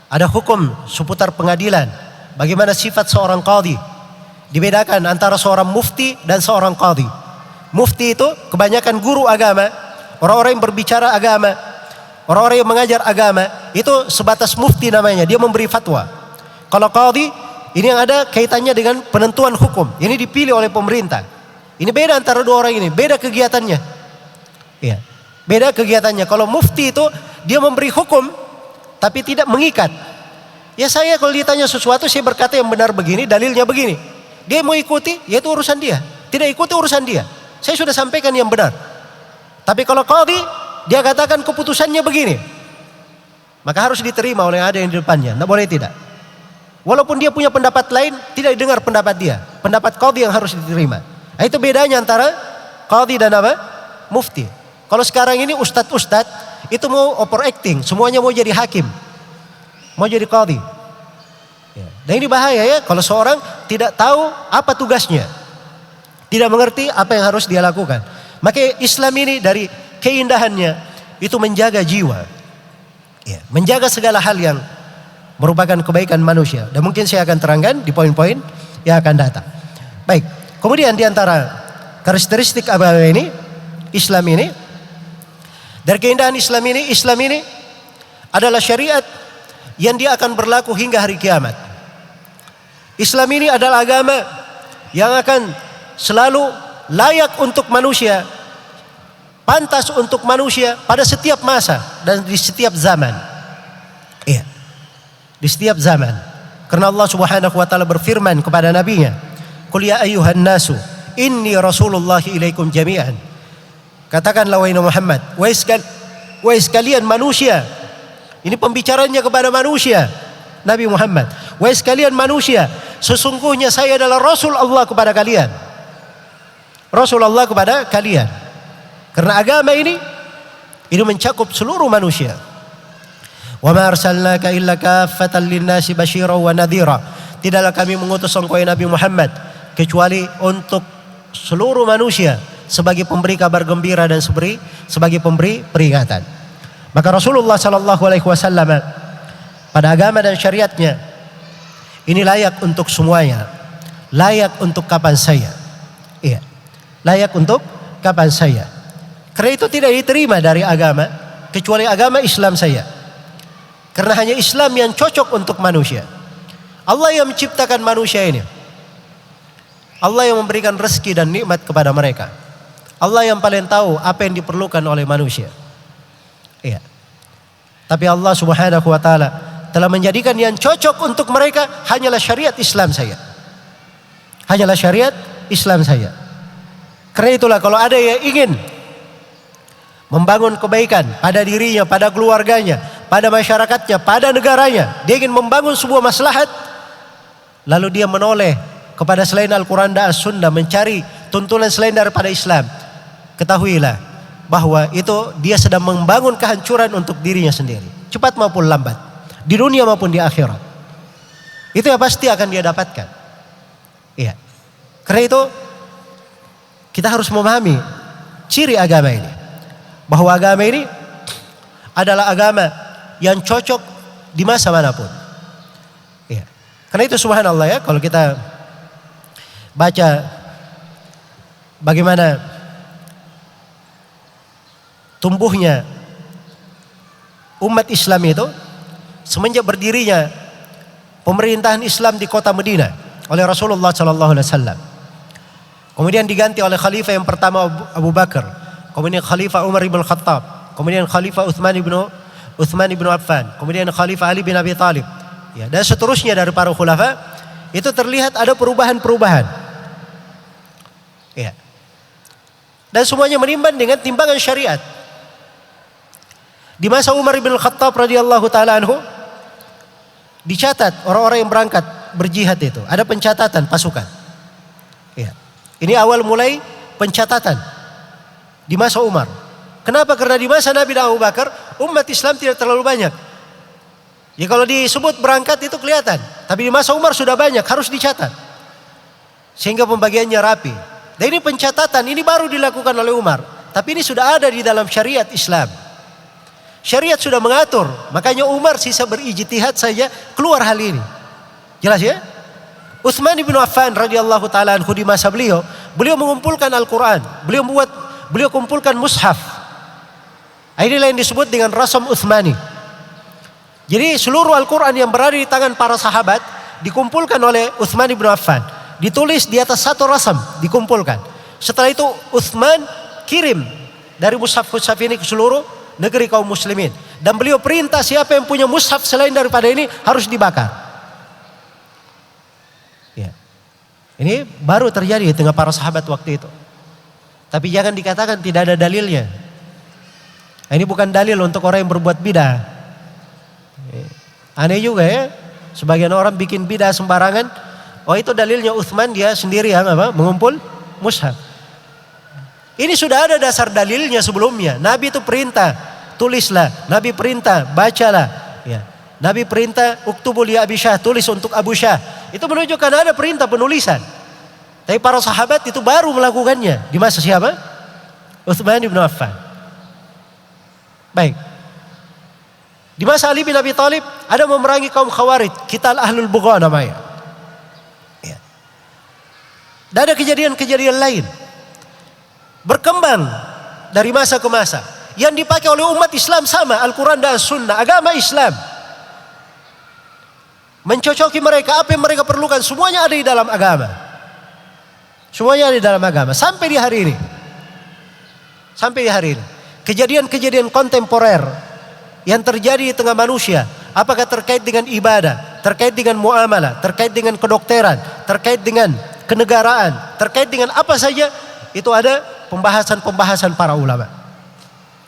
Speaker 2: Ada hukum seputar pengadilan. Bagaimana sifat seorang qadhi. Dibedakan antara seorang mufti dan seorang qadhi. Mufti itu kebanyakan guru agama, orang-orang yang berbicara agama, orang-orang yang mengajar agama, itu sebatas mufti namanya, dia memberi fatwa. Kalau qadhi, ini yang ada kaitannya dengan penentuan hukum. Ini dipilih oleh pemerintah. Ini beda antara dua orang ini, beda kegiatannya. Ya, beda kegiatannya. Kalau mufti itu dia memberi hukum, tapi tidak mengikat. Ya saya kalau ditanya sesuatu, saya berkata yang benar begini, dalilnya begini. Dia mau ikuti, ya itu urusan dia. Tidak ikuti urusan dia. Saya sudah sampaikan yang benar. Tapi kalau qadhi, dia katakan keputusannya begini, maka harus diterima oleh yang ada yang di depannya. Tidak boleh tidak. Walaupun dia punya pendapat lain, tidak didengar pendapat dia. Pendapat qadhi yang harus diterima. Nah, itu bedanya antara qadhi dan apa? Mufti. Kalau sekarang ini ustadz-ustadz itu mau overacting, semuanya mau jadi hakim, mau jadi qadhi. Ya. Dan ini bahaya ya, kalau seorang tidak tahu apa tugasnya, tidak mengerti apa yang harus dia lakukan. Maka Islam ini dari keindahannya itu menjaga jiwa, ya, menjaga segala hal yang merupakan kebaikan manusia. Dan mungkin saya akan terangkan di poin-poin yang akan datang. Baik, kemudian di antara karakteristik agama ini, Islam ini, dari keindahan Islam ini adalah syariat yang dia akan berlaku hingga hari kiamat. Islam ini adalah agama yang akan selalu layak untuk manusia, pantas untuk manusia pada setiap masa dan di setiap zaman. Iya, di setiap zaman. Karena Allah Subhanahu wa taala berfirman kepada nabinya, "Qul ya ayyuhan nasu, inni rasulullah ilaikum jami'an." Katakanlah wahai Muhammad, wahai sekalian manusia. Ini pembicaranya kepada manusia, Nabi Muhammad. Wahai sekalian manusia, sesungguhnya saya adalah Rasul Allah kepada kalian. Rasulullah kepada kalian. Karena agama ini mencakup seluruh manusia. Wa ma arsalnaka illa kaffatan lin-nasi basyiran wa nadhira. Tidaklah kami mengutus engkau Nabi Muhammad kecuali untuk seluruh manusia sebagai pemberi kabar gembira dan sebagai pemberi peringatan. Maka Rasulullah sallallahu alaihi wasallam pada agama dan syariatnya ini layak untuk semuanya. Layak untuk kapan saya. Iya. Layak untuk kapan saya. Karena itu tidak diterima dari agama kecuali agama Islam saya. Karena hanya Islam yang cocok untuk manusia. Allah yang menciptakan manusia ini. Allah yang memberikan rezeki dan nikmat kepada mereka. Allah yang paling tahu apa yang diperlukan oleh manusia. Iya. Tapi Allah Subhanahu wa taala telah menjadikan yang cocok untuk mereka hanyalah syariat Islam saya. Hanyalah syariat Islam saya. Karena itulah kalau ada yang ingin membangun kebaikan pada dirinya, pada keluarganya, pada masyarakatnya, pada negaranya, dia ingin membangun sebuah maslahat, lalu dia menoleh kepada selain Al-Quran dan As-Sunnah, mencari tuntunan selain daripada Islam, ketahuilah bahwa itu dia sedang membangun kehancuran untuk dirinya sendiri, cepat maupun lambat, di dunia maupun di akhirat. Itu yang pasti akan dia dapatkan. Iya. Karena itu kita harus memahami ciri agama ini, bahwa agama ini adalah agama yang cocok di masa manapun. Ya. Karena itu subhanallah ya, kalau kita baca bagaimana tumbuhnya umat Islam itu semenjak berdirinya pemerintahan Islam di kota Madinah oleh Rasulullah sallallahu alaihi wasallam. Kemudian diganti oleh khalifah yang pertama Abu Bakar, kemudian khalifah Umar bin Khattab, kemudian khalifah Uthman bin Affan, kemudian khalifah Ali bin Abi Thalib. Ya, dan seterusnya dari para khulafa, itu terlihat ada perubahan-perubahan. Ya. Dan semuanya menimbang dengan timbangan syariat. Di masa Umar bin Khattab radhiyallahu taala anhu, dicatat orang-orang yang berangkat berjihad itu, ada pencatatan pasukan. Ya. Ini awal mulai pencatatan di masa Umar. Kenapa? Karena di masa Nabi dan Abu Bakar umat Islam tidak terlalu banyak. Ya kalau disebut berangkat itu kelihatan. Tapi di masa Umar sudah banyak, harus dicatat. Sehingga pembagiannya rapi. Dan ini pencatatan, ini baru dilakukan oleh Umar. Tapi ini sudah ada di dalam syariat Islam. Syariat sudah mengatur. Makanya Umar sisa berijtihad saja keluar hal ini. Jelas ya? Utsman bin Affan radhiyallahu taala anhu di masa beliau mengumpulkan Al-Quran. Beliau kumpulkan mushaf. Inilah yang disebut dengan Rasam Utsmani. Jadi seluruh Al-Quran yang berada di tangan para sahabat dikumpulkan oleh Utsman bin Affan. Ditulis di atas satu rasam, dikumpulkan. Setelah itu Utsman kirim dari mushaf-mushaf ini ke seluruh negeri kaum muslimin. Dan beliau perintah siapa yang punya mushaf selain daripada ini harus dibakar. Ya. Ini baru terjadi di tengah para sahabat waktu itu. Tapi jangan dikatakan tidak ada dalilnya. Ini bukan dalil untuk orang yang berbuat bidah. Aneh juga ya. Sebagian orang bikin bidah sembarangan. Oh itu dalilnya Utsman, dia sendiri yang mengumpul mushaf. Ini sudah ada dasar dalilnya sebelumnya. Nabi itu perintah, tulislah. Nabi perintah, bacalah. Ya. Nabi perintah, uktubu li Abi Syah, tulis untuk Abu Syah. Itu menunjukkan ada perintah penulisan. Tapi para sahabat itu baru melakukannya. Di masa siapa? Utsman bin Affan. Baik. Di masa Ali bin Abi Thalib ada memerangi kaum Khawarij, Qital Ahlul Bugha namanya. Dan ada kejadian-kejadian lain berkembang dari masa ke masa yang dipakai oleh umat Islam sama Al-Quran dan Sunnah, agama Islam. Mencocoki mereka, apa yang mereka perlukan semuanya ada di dalam agama. Semuanya ada di dalam agama sampai di hari ini. Sampai di hari ini. Kejadian-kejadian kontemporer yang terjadi di tengah manusia, apakah terkait dengan ibadah, terkait dengan muamalah, terkait dengan kedokteran, terkait dengan kenegaraan, terkait dengan apa saja, itu ada pembahasan-pembahasan para ulama.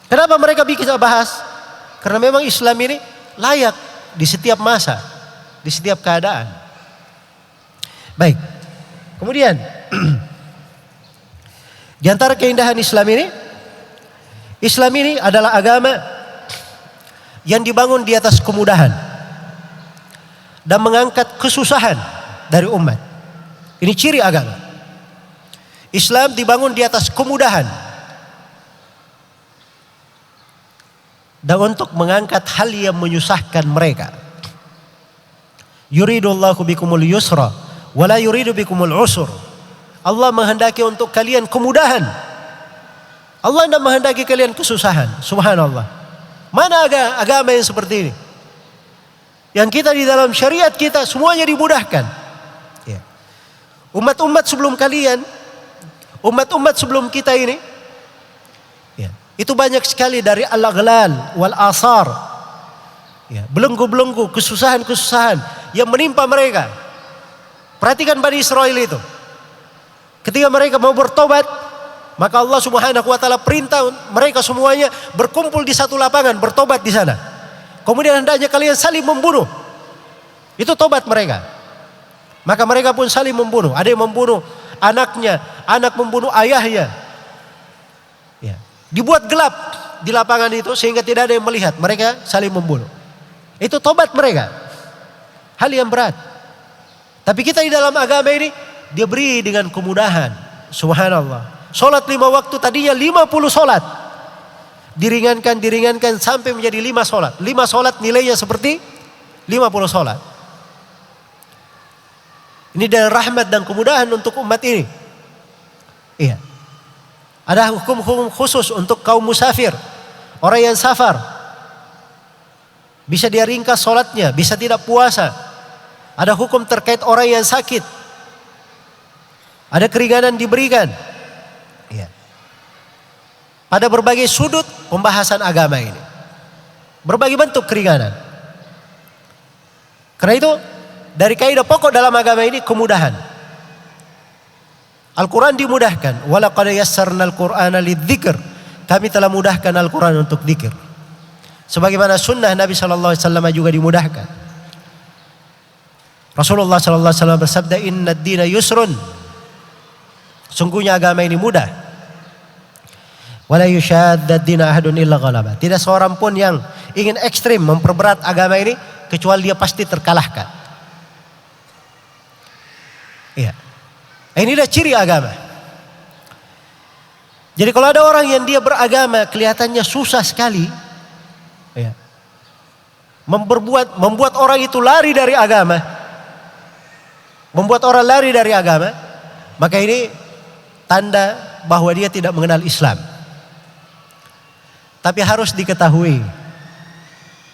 Speaker 2: Kenapa mereka bisa bahas? Karena memang Islam ini layak di setiap masa, di setiap keadaan. Baik. Kemudian di antara keindahan Islam ini adalah agama yang dibangun di atas kemudahan dan mengangkat kesusahan dari umat. Ini ciri agama. Islam dibangun di atas kemudahan dan untuk mengangkat hal yang menyusahkan mereka. Yuridullahu bikumul yusra wa la yuridu bikumul usur. Allah menghendaki untuk kalian kemudahan. Allah tidak menghendaki kalian kesusahan. Subhanallah. Mana agama yang seperti ini? Yang kita di dalam syariat kita semuanya dimudahkan. Umat-umat sebelum kalian, umat-umat sebelum kita ini, ya, itu banyak sekali dari al-aghlal wal asar, ya, belenggu-belenggu, kesusahan-kesusahan yang menimpa mereka. Perhatikan Bani Israel itu. Ketika mereka mau bertobat, maka Allah Subhanahu wa taala perintah mereka semuanya berkumpul di satu lapangan, bertobat di sana. Kemudian hendaknya kalian saling membunuh. Itu tobat mereka. Maka mereka pun saling membunuh. Ada yang membunuh anaknya, anak membunuh ayahnya. Ya. Dibuat gelap di lapangan itu sehingga tidak ada yang melihat. Mereka saling membunuh. Itu tobat mereka. Hal yang berat. Tapi kita di dalam agama ini dia beri dengan kemudahan. Subhanallah. Solat 5 waktu tadinya 50 solat. Diringankan sampai menjadi 5 solat. 5 solat nilainya seperti 50 solat. Ini dari rahmat dan kemudahan untuk umat ini. Iya. Ada hukum-hukum khusus untuk kaum musafir. Orang yang safar. Bisa dia ringkas sholatnya, bisa tidak puasa. Ada hukum terkait orang yang sakit. Ada keringanan diberikan. Iya. Pada berbagai sudut pembahasan agama ini. Berbagai bentuk keringanan. Karena itu dari kaidah pokok dalam agama ini kemudahan. Al-Quran dimudahkan. Walaqad yassarnal Qur'ana lidzikr. Kami telah mudahkan Al-Quran untuk zikir. Sebagaimana sunnah Nabi sallallahu alaihi wasallam juga dimudahkan. Rasulullah sallallahu alaihi wasallam bersabda, "Innad dina yusrun." Sungguhnya agama ini mudah. Wala yushaddad dina ahadun illa ghalaba. Tidak seorang pun yang ingin ekstrim memperberat agama ini kecuali dia pasti terkalahkan. Iya. Ini dah ciri agama. Jadi kalau ada orang yang dia beragama kelihatannya susah sekali, ya, membuat orang itu lari dari agama, membuat orang lari dari agama, maka ini tanda bahwa dia tidak mengenal Islam. Tapi harus diketahui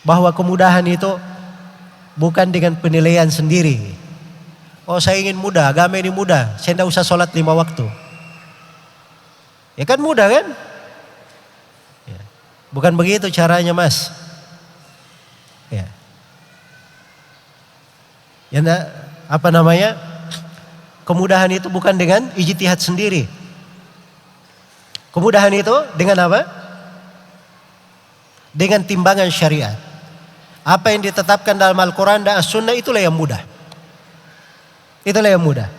Speaker 2: bahwa kemudahan itu bukan dengan penilaian sendiri. Oh, saya ingin mudah, agama ini mudah, saya tidak usah sholat 5 waktu. Ya kan mudah kan? Ya. Bukan begitu caranya, Mas. Ya. Ya enggak, apa namanya? Kemudahan itu bukan dengan ijtihad sendiri. Kemudahan itu dengan apa? Dengan timbangan syariat. Apa yang ditetapkan dalam Al-Quran dan As-Sunnah, itulah yang mudah. Itulah yang mudah.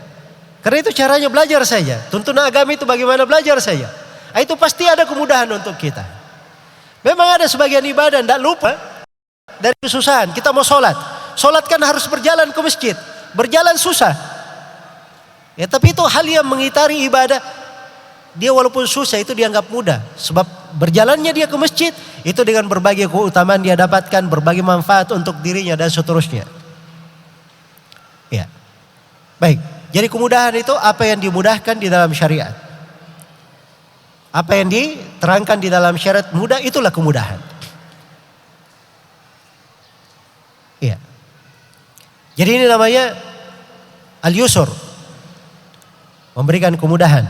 Speaker 2: Karena itu caranya belajar saja. Tuntunan agama itu bagaimana belajar saja. Itu pasti ada kemudahan untuk kita. Memang ada sebagian ibadah tidak lupa dari kesusahan. Kita mau sholat. Sholat kan harus berjalan ke masjid. Berjalan susah. Ya, tapi itu hal yang mengitari ibadah. Dia walaupun susah itu dianggap mudah. Sebab berjalannya dia ke masjid itu dengan berbagai keutamaan dia dapatkan, berbagai manfaat untuk dirinya dan seterusnya. Ya. Baik, jadi kemudahan itu apa yang dimudahkan di dalam syariat. Apa yang diterangkan di dalam syariat mudah, itulah kemudahan. Iya. Jadi ini namanya al-yusur. Memberikan kemudahan.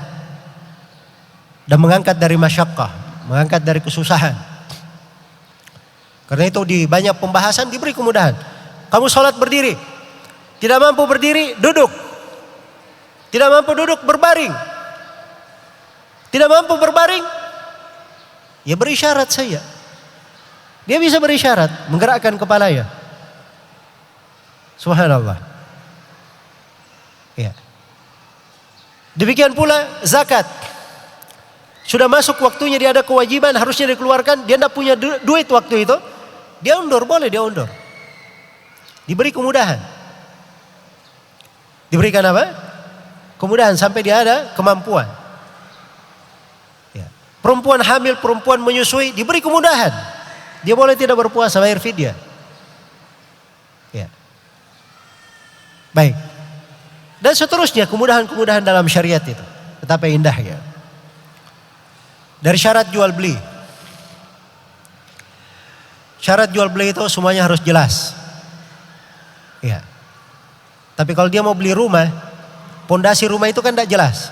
Speaker 2: Dan mengangkat dari masyaqqah, mengangkat dari kesusahan. Karena itu di banyak pembahasan diberi kemudahan. Kamu sholat berdiri. Tidak mampu berdiri, duduk. Tidak mampu duduk, berbaring. Tidak mampu berbaring, ya berisyarat saja. Dia bisa berisyarat, menggerakkan kepalanya. Subhanallah. Ya. Demikian pula zakat. Sudah masuk waktunya, dia ada kewajiban, harusnya dikeluarkan. Dia tidak punya duit waktu itu. Dia undur, boleh dia undur. Diberi kemudahan. Diberikan apa? Kemudahan sampai dia ada kemampuan. Ya. Perempuan hamil, perempuan menyusui, diberi kemudahan. Dia boleh tidak berpuasa, bayar fidyah. Ya. Baik. Dan seterusnya kemudahan-kemudahan dalam syariat itu. Betapa indahnya. Dari syarat jual beli. Syarat jual beli itu semuanya harus jelas. Ya. Tapi kalau dia mau beli rumah, pondasi rumah itu kan tidak jelas.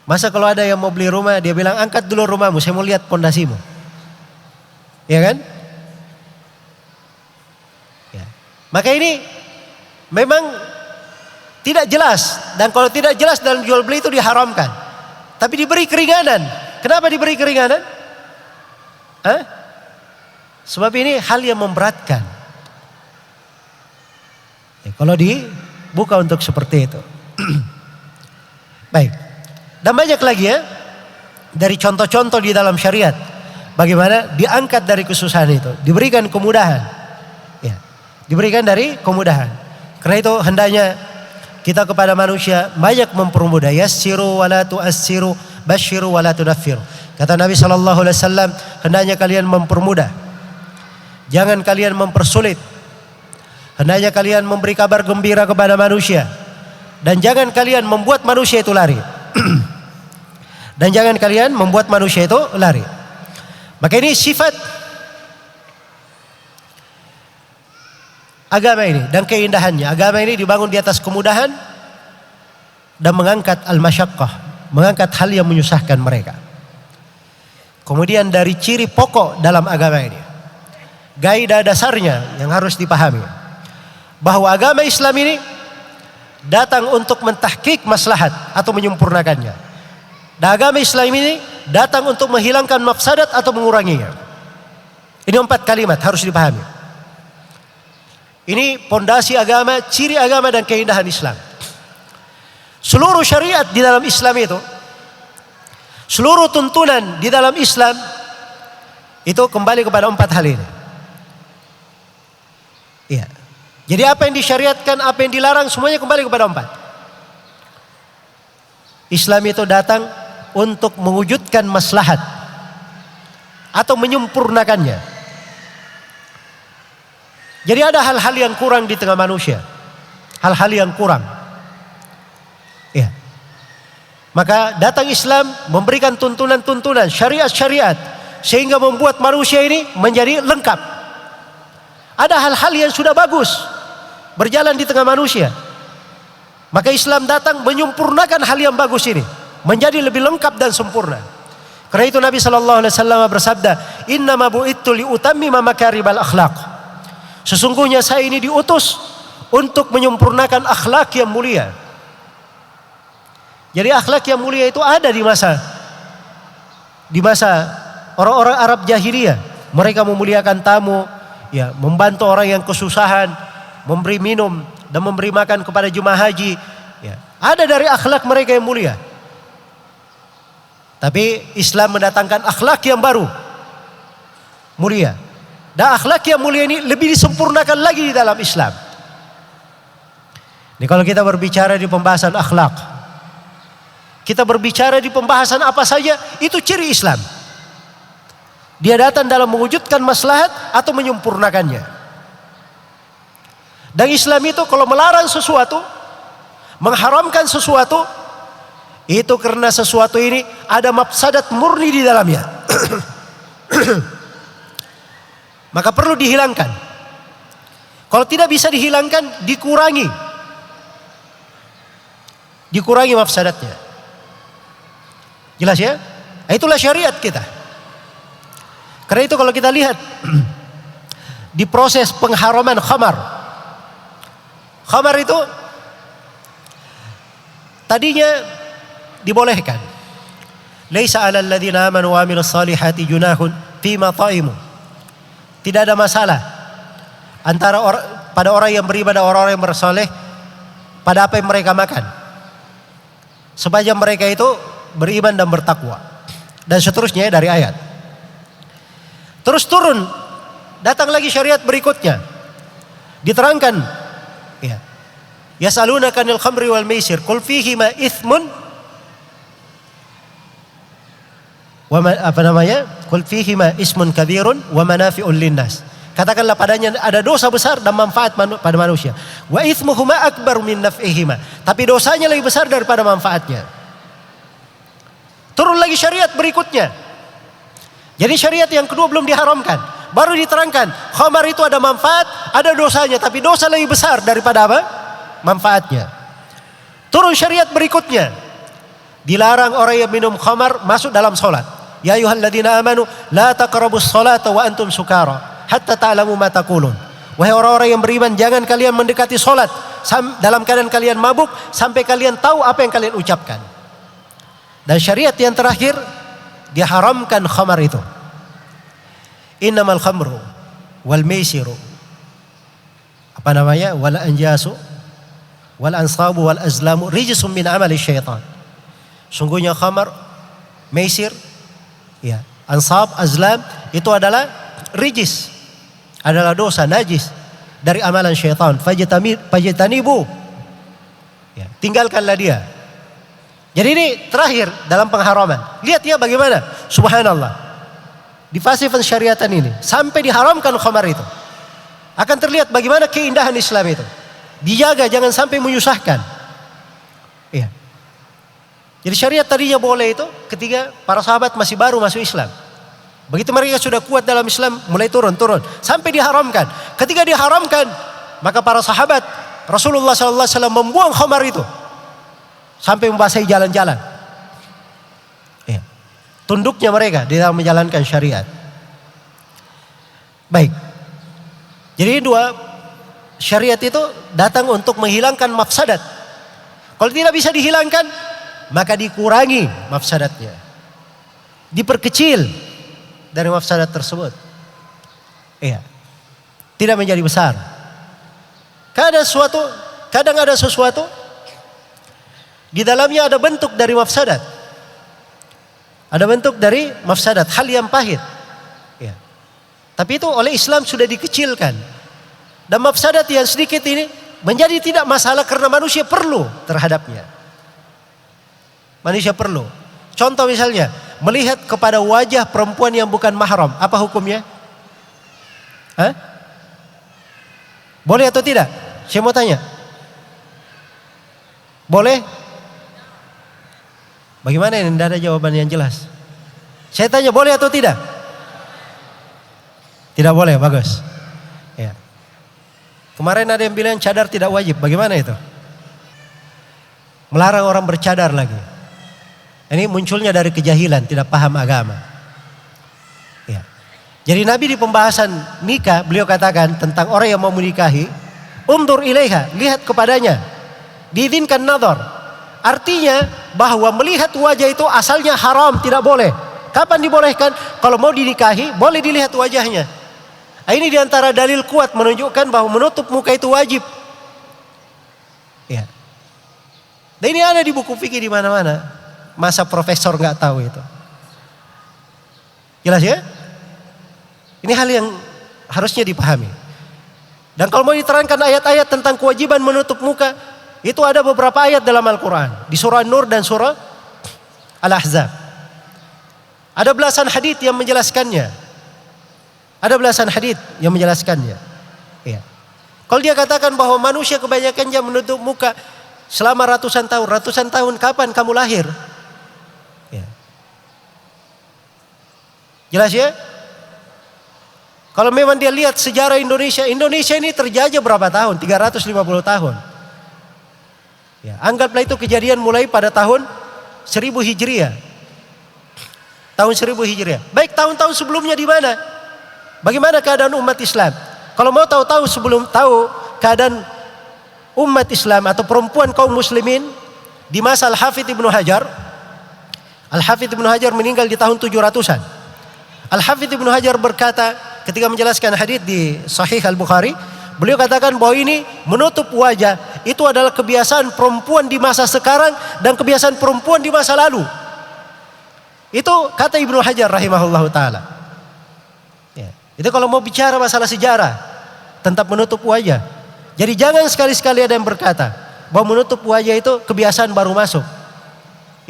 Speaker 2: Masa kalau ada yang mau beli rumah, dia bilang angkat dulu rumahmu, saya mau lihat pondasimu. Ya kan? Ya. Maka ini memang tidak jelas. Dan kalau tidak jelas dalam jual beli itu diharamkan. Tapi diberi keringanan. Kenapa diberi keringanan? Sebab ini hal yang memberatkan. Ya, kalau dibuka untuk seperti itu. Baik. Dan banyak lagi ya. Dari contoh-contoh di dalam syariat. Bagaimana diangkat dari kesusahan itu. Diberikan kemudahan. Ya, diberikan dari kemudahan. Karena itu hendaknya kita kepada manusia banyak mempermudah. Yassiru wa la tu'assiru, basyiru wa la tunaffiru. Kata Nabi SAW, hendaknya kalian mempermudah. Jangan kalian mempersulit. Hendaknya kalian memberi kabar gembira kepada manusia. Dan jangan kalian membuat manusia itu lari. Dan jangan kalian membuat manusia itu lari. Maka ini sifat agama ini dan keindahannya. Agama ini dibangun di atas kemudahan dan mengangkat al-masyaqqah, mengangkat hal yang menyusahkan mereka. Kemudian dari ciri pokok dalam agama ini, kaidah dasarnya yang harus dipahami, bahwa agama Islam ini datang untuk mentahqiq maslahat atau menyempurnakannya. Dan agama Islam ini datang untuk menghilangkan mafsadat atau menguranginya. Ini 4 kalimat harus dipahami. Ini pondasi agama, ciri agama dan keindahan Islam. Seluruh syariat di dalam Islam itu, seluruh tuntunan di dalam Islam itu kembali kepada 4 hal ini. Iya. Jadi apa yang disyariatkan, apa yang dilarang, semuanya kembali kepada 4. Islam itu datang untuk mewujudkan maslahat atau menyempurnakannya. Jadi ada hal-hal yang kurang di tengah manusia, hal-hal yang kurang. Ya. Maka datang Islam memberikan tuntunan-tuntunan, syariat-syariat, sehingga membuat manusia ini menjadi lengkap. Ada hal-hal yang sudah bagus berjalan di tengah manusia. Maka Islam datang menyempurnakan hal yang bagus ini, menjadi lebih lengkap dan sempurna. Karena itu Nabi SAW bersabda, "Innama bu'ittu liutammima makaribal akhlaq." Sesungguhnya saya ini diutus untuk menyempurnakan akhlak yang mulia. Jadi akhlak yang mulia itu ada di masa orang-orang Arab jahiliyah. Mereka memuliakan tamu, ya, membantu orang yang kesusahan, memberi minum dan memberi makan kepada jemaah haji. Ya, ada dari akhlak mereka yang mulia. Tapi Islam mendatangkan akhlak yang baru, mulia. Dan akhlak yang mulia ini lebih disempurnakan lagi di dalam Islam. Ini kalau kita berbicara di pembahasan akhlak, kita berbicara di pembahasan apa saja, itu ciri Islam. Dia datang dalam mewujudkan maslahat atau menyempurnakannya. Dan Islam itu kalau melarang sesuatu, mengharamkan sesuatu, itu karena sesuatu ini ada mafsadat murni di dalamnya. Maka perlu dihilangkan. Kalau tidak bisa dihilangkan, dikurangi mafsadatnya. Jelas ya? Itulah syariat kita. Karena itu kalau kita lihat di proses pengharaman khamar itu tadinya dibolehkan. Laisa 'alal ladzina amanu wa 'amilus salihati junahun fima ta'imu. Tidak ada masalah pada orang yang beribadah, orang-orang yang bersoleh, pada apa yang mereka makan, sepanjang mereka itu beriman dan bertakwa, dan seterusnya dari ayat. Terus turun, datang lagi syariat berikutnya, diterangkan, ya, yas'alunaka 'anil khamri wal maisir qul fihima itsmun wa qul fihima ismun kabirun wa manafi'un linnas. Katakanlah padanya ada dosa besar dan manfaat pada manusia. Wa itsmuhuma akbar min naf'ihima. Tapi dosanya lebih besar daripada manfaatnya. Turun lagi syariat berikutnya. Jadi syariat yang kedua belum diharamkan, baru diterangkan khamar itu ada manfaat, ada dosanya, tapi dosa lebih besar daripada apa? Manfaatnya. Turun syariat berikutnya, dilarang orang yang minum khamar masuk dalam solat. Ya ayyuhalladzina amanu la taqrabus salata wa antum sukara hatta ta'lamu ma taqulun. Wahai orang-orang yang beriman, jangan kalian mendekati solat dalam keadaan kalian mabuk sampai kalian tahu apa yang kalian ucapkan. Dan syariat yang terakhir, diharamkan khamar itu. Innamal khamru wal maisiru wal anjasu wal ansabu wal azlamu rijsum min amali syaitan. Sungguhnya khamar, maisir, ya, ansab, azlam itu adalah rijis, adalah dosa najis dari amalan syaitan. Fajtanibu, ya, tinggalkanlah dia. Jadi ini terakhir dalam pengharaman. Lihat ya bagaimana, subhanallah, di fase pensyariatan ini sampai diharamkan khamar itu, akan terlihat bagaimana keindahan Islam itu. Dijaga jangan sampai menyusahkan. Iya. Jadi syariat tadinya boleh itu ketika para sahabat masih baru masuk Islam. Begitu mereka sudah kuat dalam Islam, mulai turun sampai diharamkan. Ketika diharamkan, maka para sahabat Rasulullah SAW membuang khamar itu sampai membasahi jalan-jalan. Ya. Tunduknya mereka di dalam menjalankan syariat. Baik. Jadi dua syariat itu datang untuk menghilangkan mafsadat. Kalau tidak bisa dihilangkan, maka dikurangi mafsadatnya, diperkecil dari mafsadat tersebut. Iya. Tidak menjadi besar. Kadang ada sesuatu di dalamnya ada bentuk dari mafsadat. Ada bentuk dari mafsadat, hal yang pahit. Ya. Tapi itu oleh Islam sudah dikecilkan. Dan mafsadat yang sedikit ini menjadi tidak masalah karena manusia perlu terhadapnya. Manusia perlu. Contoh misalnya, melihat kepada wajah perempuan yang bukan mahram, apa hukumnya? Hah? Boleh atau tidak? Saya mau tanya. Boleh? Bagaimana ini? Tidak ada jawaban yang jelas. Saya tanya boleh atau tidak? Tidak boleh, bagus. Ya. Kemarin ada yang bilang cadar tidak wajib. Bagaimana itu? Melarang orang bercadar lagi. Ini munculnya dari kejahilan, tidak paham agama. Ya. Jadi Nabi di pembahasan nikah, beliau katakan tentang orang yang mau menikahi, undur ilaiha, lihat kepadanya. Diizinkan nadhar. Artinya bahwa melihat wajah itu asalnya haram, tidak boleh. Kapan dibolehkan? Kalau mau dinikahi, boleh dilihat wajahnya. Ini diantara dalil kuat menunjukkan bahwa menutup muka itu wajib. Ya. Dan ini ada di buku fikih di mana-mana. Masa profesor nggak tahu itu. Jelas ya? Ini hal yang harusnya dipahami. Dan kalau mau diterangkan ayat-ayat tentang kewajiban menutup muka, itu ada beberapa ayat dalam Al-Quran. Di surah Nur dan surah Al-Ahzab. Ada belasan hadits yang menjelaskannya. Ada belasan hadits yang menjelaskannya. Ya. Kalau dia katakan bahwa manusia kebanyakannya menutup muka selama ratusan tahun kapan kamu lahir? Ya. Jelas ya? Kalau memang dia lihat sejarah Indonesia ini terjajah berapa tahun? 350 tahun. Ya, anggaplah itu kejadian mulai pada tahun 1000 Hijriah. Tahun 1000 Hijriah. Baik, tahun-tahun sebelumnya di mana? Bagaimana keadaan umat Islam? Kalau mau tahu sebelum tahu keadaan umat Islam atau perempuan kaum muslimin di masa Al-Hafidz Ibnu Hajar. Al-Hafidz Ibnu Hajar meninggal di tahun 700-an. Al-Hafidz Ibnu Hajar berkata ketika menjelaskan hadits di Sahih Al-Bukhari, beliau katakan bahwa ini menutup wajah itu adalah kebiasaan perempuan di masa sekarang dan kebiasaan perempuan di masa lalu. Itu kata Ibnu Hajar rahimahullahu taala. Ya. Itu kalau mau bicara masalah sejarah tentang menutup wajah. Jadi jangan sekali-sekali ada yang berkata bahwa menutup wajah itu kebiasaan baru masuk.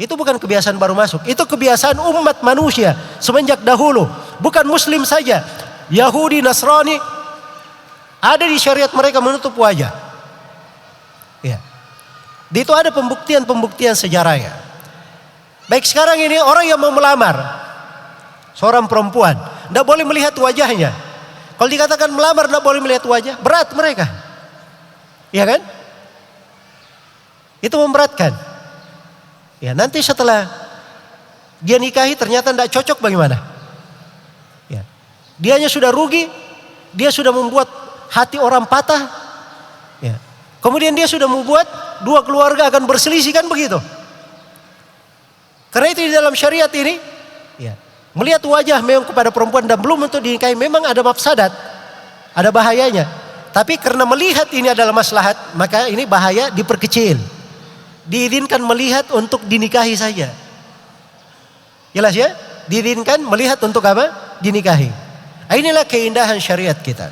Speaker 2: Itu bukan kebiasaan baru masuk. Itu kebiasaan umat manusia semenjak dahulu. Bukan muslim saja. Yahudi, Nasrani ada di syariat mereka menutup wajah. Ya. Di itu ada pembuktian sejarahnya. Baik, sekarang ini orang yang mau melamar seorang perempuan, tidak boleh melihat wajahnya. Kalau dikatakan melamar tidak boleh melihat wajah, berat mereka. Iya kan? Itu memberatkan. Ya, nanti setelah dia nikahi ternyata tidak cocok bagaimana? Ya. Dianya sudah rugi, dia sudah membuat hati orang patah. Ya. Kemudian dia sudah membuat dua keluarga akan berselisih, kan begitu? Karena itu di dalam syariat ini, ya, melihat wajah memang kepada perempuan dan belum untuk dinikahi memang ada mafsadat, ada bahayanya. Tapi karena melihat ini adalah maslahat, maka ini bahaya diperkecil. Diizinkan melihat untuk dinikahi saja. Jelas ya? Diizinkan melihat untuk apa? Dinikahi. Inilah keindahan syariat kita.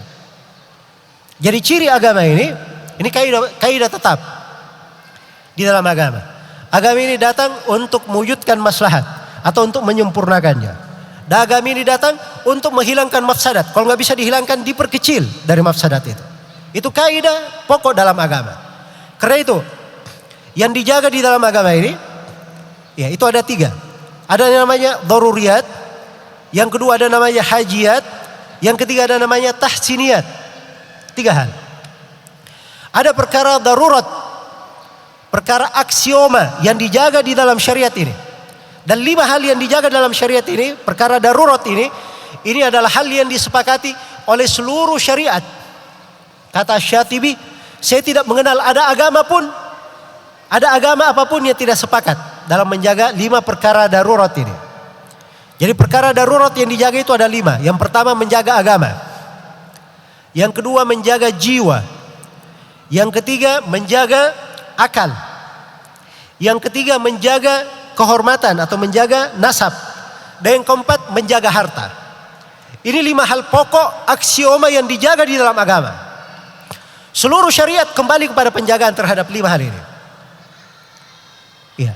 Speaker 2: Jadi ciri agama ini kaidah tetap di dalam agama. Agama ini datang untuk mewujudkan maslahat atau untuk menyempurnakannya. Dan agama ini datang untuk menghilangkan mafsadat. Kalau nggak bisa dihilangkan, diperkecil dari mafsadat itu. Itu kaidah pokok dalam agama. Karena itu yang dijaga di dalam agama ini, ya itu ada 3. Ada yang namanya daruriyat, yang kedua ada namanya hajiyat, yang ketiga ada namanya tahsiniyat. 3 hal. Ada perkara darurat, perkara aksioma yang dijaga di dalam syariat ini. Dan 5 hal yang dijaga dalam syariat ini, perkara darurat ini adalah hal yang disepakati oleh seluruh syariat. Kata Syatibi, saya tidak mengenal ada agama apapun yang tidak sepakat dalam menjaga 5 perkara darurat ini. Jadi perkara darurat yang dijaga itu ada 5. Yang pertama menjaga agama. Yang kedua menjaga jiwa. Yang ketiga menjaga akal. Yang ketiga menjaga kehormatan atau menjaga nasab. Dan yang keempat menjaga harta. Ini 5 hal pokok aksioma yang dijaga di dalam agama. Seluruh syariat kembali kepada penjagaan terhadap 5 hal ini. Iya.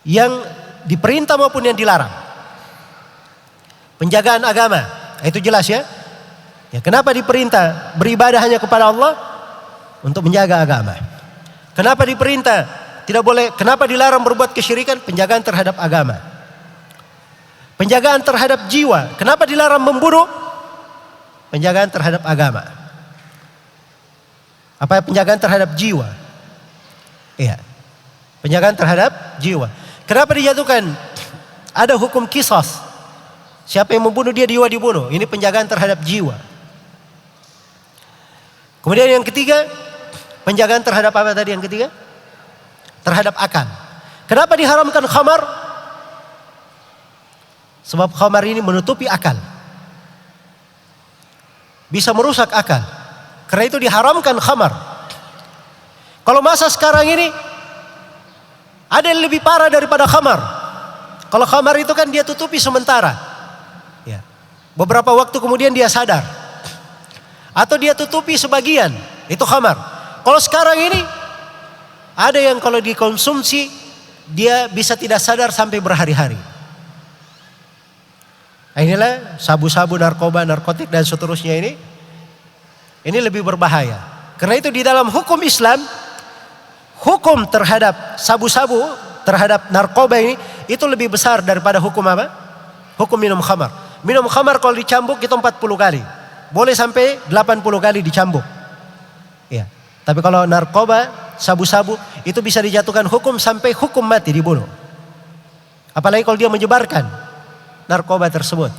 Speaker 2: Yang diperintah maupun yang dilarang. Penjagaan agama, itu jelas ya. Ya, kenapa diperintah beribadah hanya kepada Allah? Untuk menjaga agama. Kenapa diperintah tidak boleh, kenapa dilarang berbuat kesyirikan? Penjagaan terhadap agama. Penjagaan terhadap jiwa. Kenapa dilarang membunuh? Penjagaan terhadap agama. Apa penjagaan terhadap jiwa? Iya. Penjagaan terhadap jiwa. Kenapa dijatuhkan ada hukum qisas? Siapa yang membunuh dia dibunuh. Ini penjagaan terhadap jiwa. Kemudian yang ketiga, penjagaan terhadap apa tadi yang ketiga? Terhadap akal. Kenapa diharamkan khamar? Sebab khamar ini menutupi akal. Bisa merusak akal. Karena itu diharamkan khamar. Kalau masa sekarang ini ada yang lebih parah daripada khamar. Kalau khamar itu kan dia tutupi sementara. Ya. Beberapa waktu kemudian dia sadar. Atau dia tutupi sebagian. Itu khamar. Kalau sekarang ini ada yang kalau dikonsumsi dia bisa tidak sadar sampai berhari-hari. Nah, inilah sabu-sabu, narkoba, narkotik dan seterusnya ini. Ini lebih berbahaya. Karena itu di dalam hukum Islam, hukum terhadap sabu-sabu, terhadap narkoba ini itu lebih besar daripada hukum apa? Hukum minum khamar. Minum khamar kalau dicambuk itu 40 kali. Boleh sampai 80 kali dicambuk. Ya. Tapi kalau narkoba, sabu-sabu itu bisa dijatuhkan hukum sampai hukum mati, dibunuh. Apalagi kalau dia menyebarkan narkoba tersebut.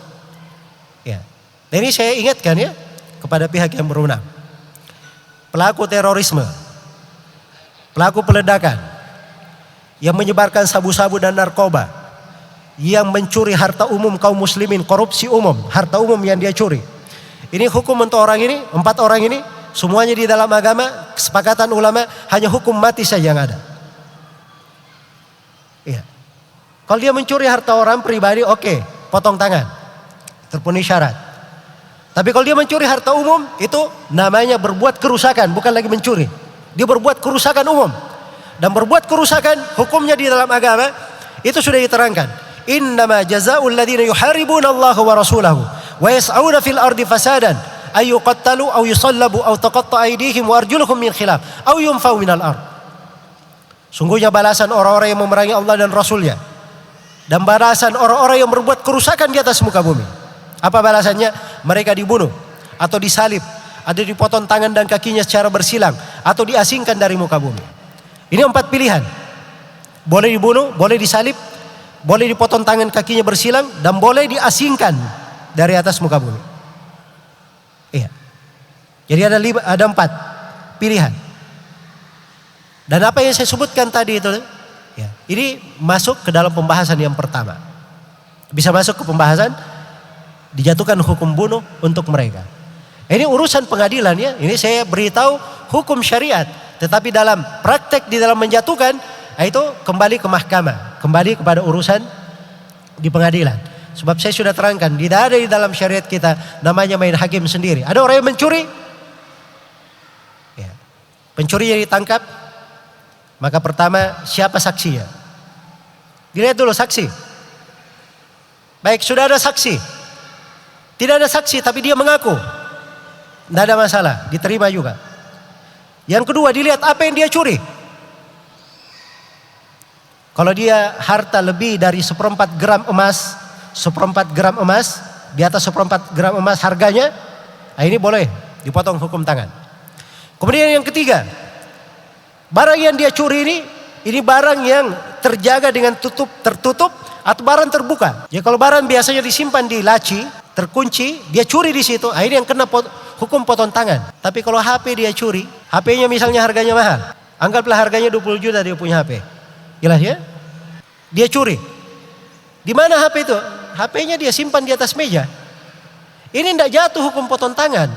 Speaker 2: Ya. Dan ini saya ingatkan ya kepada pihak yang berwenang. Pelaku terorisme, pelaku peledakan, yang menyebarkan sabu-sabu dan narkoba, yang mencuri harta umum kaum muslimin, korupsi umum, harta umum yang dia curi. Ini hukum untuk orang ini, 4 orang ini, semuanya di dalam agama, kesepakatan ulama, hanya hukum mati saja yang ada. Iya. Kalau dia mencuri harta orang pribadi, oke, potong tangan, terpenuhi syarat. Tapi kalau dia mencuri harta umum, itu namanya berbuat kerusakan, bukan lagi mencuri. Dia berbuat kerusakan umum. Dan berbuat kerusakan, hukumnya di dalam agama, itu sudah diterangkan. Innama jazaa'ul ladzina yuharibuna Allah wa rasulahu wa yas'auna fil ardi fasadan ay yuqattalu aw yusallabu aw taqatta'a aydihim wa arjuluhum min khilaf aw yunfaw minal ard. Sungguhnya balasan orang-orang yang memerangi Allah dan Rasulnya, dan balasan orang-orang yang berbuat kerusakan di atas muka bumi. Apa balasannya? Mereka dibunuh atau disalib, atau dipotong tangan dan kakinya secara bersilang, atau diasingkan dari muka bumi. Ini 4 pilihan. Boleh dibunuh, boleh disalib, boleh dipotong tangan kakinya bersilang, dan boleh diasingkan dari atas muka bumi. Iya. Jadi ada 4 pilihan. Dan apa yang saya sebutkan tadi itu, ya, ini masuk ke dalam pembahasan yang pertama. Bisa masuk ke pembahasan dijatuhkan hukum bunuh untuk mereka. Ini urusan pengadilan ya. Ini saya beritahu hukum syariat. Tetapi dalam praktek di dalam menjatuhkan, itu kembali ke mahkamah, kembali kepada urusan di pengadilan. Sebab saya sudah terangkan, tidak ada di dalam syariat kita namanya main hakim sendiri. Ada orang yang mencuri, ya, pencurinya ditangkap, maka pertama siapa saksinya? Dilihat dulu saksi. Baik, sudah ada saksi. Tidak ada saksi tapi dia mengaku, tidak ada masalah, diterima juga. Yang kedua, dilihat apa yang dia curi. Kalau dia harta lebih dari 1/4 gram emas, 1/4 gram emas, di atas 1/4 gram emas harganya, nah ini boleh dipotong hukum tangan. Kemudian yang ketiga, barang yang dia curi ini barang yang terjaga dengan tertutup atau barang terbuka. Ya kalau barang biasanya disimpan di laci, terkunci, dia curi di situ, nah ini yang kena hukum potong tangan. Tapi kalau HP dia curi, HP-nya misalnya harganya mahal, anggaplah harganya 20 juta dia punya HP. Jelas ya? Dia curi. Di mana HP itu? HP-nya dia simpan di atas meja. Ini tidak jatuh hukum potong tangan.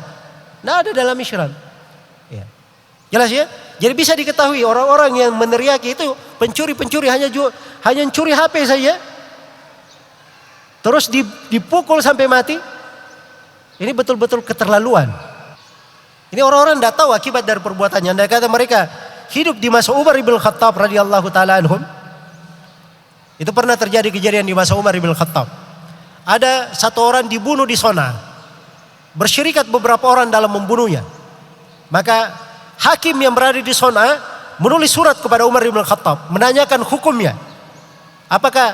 Speaker 2: Tidak ada dalam Islam. Ya. Jelas ya? Jadi bisa diketahui orang-orang yang meneriaki itu pencuri-pencuri hanya curi HP saja. Terus dipukul sampai mati. Ini betul-betul keterlaluan. Ini orang-orang tidak tahu akibat dari perbuatannya. Andai kata mereka hidup di masa Umar ibn Khattab radhiyallahu taala anhum, itu pernah terjadi kejadian di masa Umar ibn Khattab. Ada satu orang dibunuh di Sona, bersyirikat beberapa orang dalam membunuhnya. Maka hakim yang berada di Sona menulis surat kepada Umar ibn Khattab menanyakan hukumnya. Apakah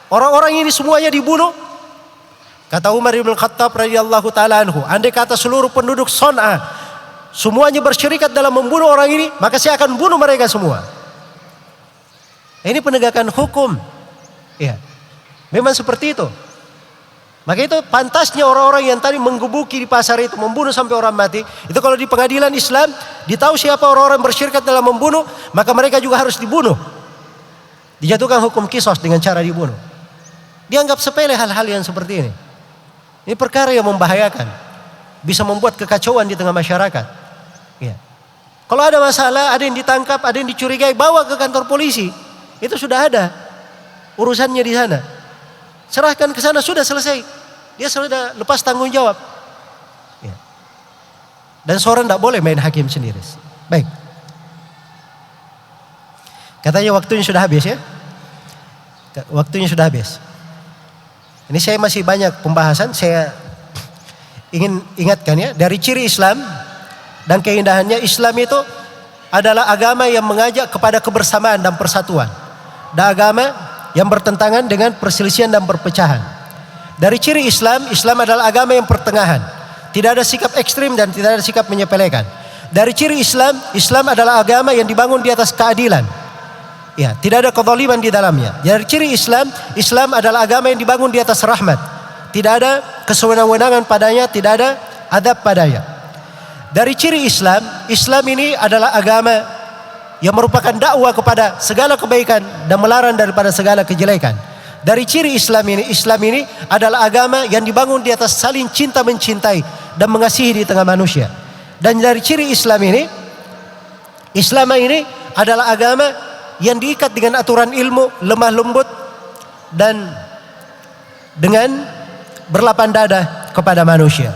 Speaker 2: orang-orang ini semuanya dibunuh? Kata Umar ibn Khattab radhiyallahu taala anhu, andai kata seluruh penduduk Sona semuanya bersyirikat dalam membunuh orang ini, maka saya akan bunuh mereka semua. Ini penegakan hukum. Ya, memang seperti itu. Maka itu pantasnya orang-orang yang tadi menggebuki di pasar itu, membunuh sampai orang mati, itu kalau di pengadilan Islam ditahu siapa orang-orang bersyirikat dalam membunuh, maka mereka juga harus dibunuh. Dijatuhkan hukum qisas dengan cara dibunuh. Dianggap sepele hal-hal yang seperti ini. Ini perkara yang membahayakan, bisa membuat kekacauan di tengah masyarakat. Ya. Kalau ada masalah, ada yang ditangkap, ada yang dicurigai, bawa ke kantor polisi. Itu sudah ada urusannya di sana. Serahkan ke sana, sudah selesai. Dia sudah lepas tanggung jawab. Ya. Dan seorang tidak boleh main hakim sendiri. Baik. Katanya waktunya sudah habis ya. Waktunya sudah habis. Ini saya masih banyak pembahasan. Saya ingin ingatkan ya. Dari ciri Islam dan keindahannya, Islam itu adalah agama yang mengajak kepada kebersamaan dan persatuan. Dan agama yang bertentangan dengan perselisihan dan perpecahan. Dari ciri Islam, Islam adalah agama yang pertengahan. Tidak ada sikap ekstrim dan tidak ada sikap menyepelekan. Dari ciri Islam, Islam adalah agama yang dibangun di atas keadilan. Ya, tidak ada kezaliman di dalamnya. Dari ciri Islam, Islam adalah agama yang dibangun di atas rahmat. Tidak ada kesewenang-wenangan padanya, tidak ada adab padanya. Dari ciri Islam, Islam ini adalah agama yang merupakan dakwah kepada segala kebaikan dan melarang daripada segala kejelekan. Dari ciri Islam ini adalah agama yang dibangun di atas saling cinta mencintai dan mengasihi di tengah manusia. Dan dari ciri Islam ini adalah agama yang diikat dengan aturan ilmu, lemah lembut, dan dengan berlapang dada kepada manusia.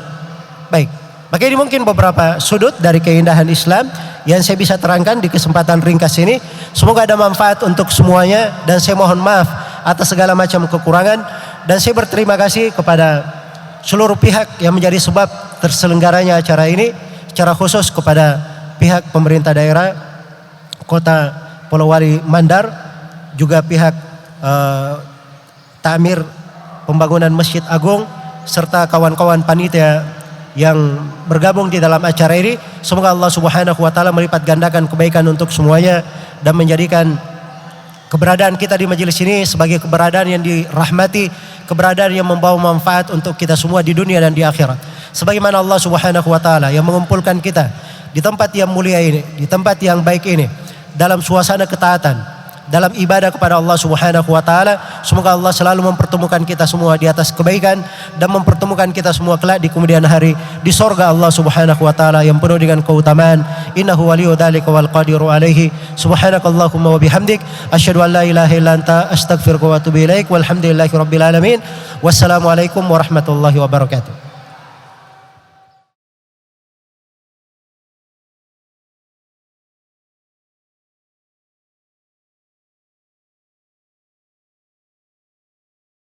Speaker 2: Baik, maka ini mungkin beberapa sudut dari keindahan Islam yang saya bisa terangkan di kesempatan ringkas ini. Semoga ada manfaat untuk semuanya, dan saya mohon maaf atas segala macam kekurangan, dan saya berterima kasih kepada seluruh pihak yang menjadi sebab terselenggaranya acara ini, secara khusus kepada pihak pemerintah daerah Kota Polowali Mandar, juga pihak Ta'mir Pembangunan Masjid Agung, serta kawan-kawan panitia yang bergabung di dalam acara ini. Semoga Allah Subhanahu wa taala melipat gandakan kebaikan untuk semuanya dan menjadikan keberadaan kita di majelis ini sebagai keberadaan yang dirahmati, keberadaan yang membawa manfaat untuk kita semua di dunia dan di akhirat. Sebagaimana Allah Subhanahu wa taala yang mengumpulkan kita di tempat yang mulia ini, di tempat yang baik ini, dalam suasana ketaatan, dalam ibadah kepada Allah Subhanahu wa taala. Semoga Allah selalu mempertemukan kita semua di atas kebaikan dan mempertemukan kita semua kelak di kemudian hari di sorga Allah Subhanahu wa taala yang penuh dengan keutamaan. Innahu waliyyu dzalika wal qadiru alaihi. Subhanakallahumma wa bihamdik asyhadu an la ilaha illa anta astaghfiruka wa atubu ilaik. Walhamdulillahirabbil alamin. Wassalamualaikum warahmatullahi wabarakatuh.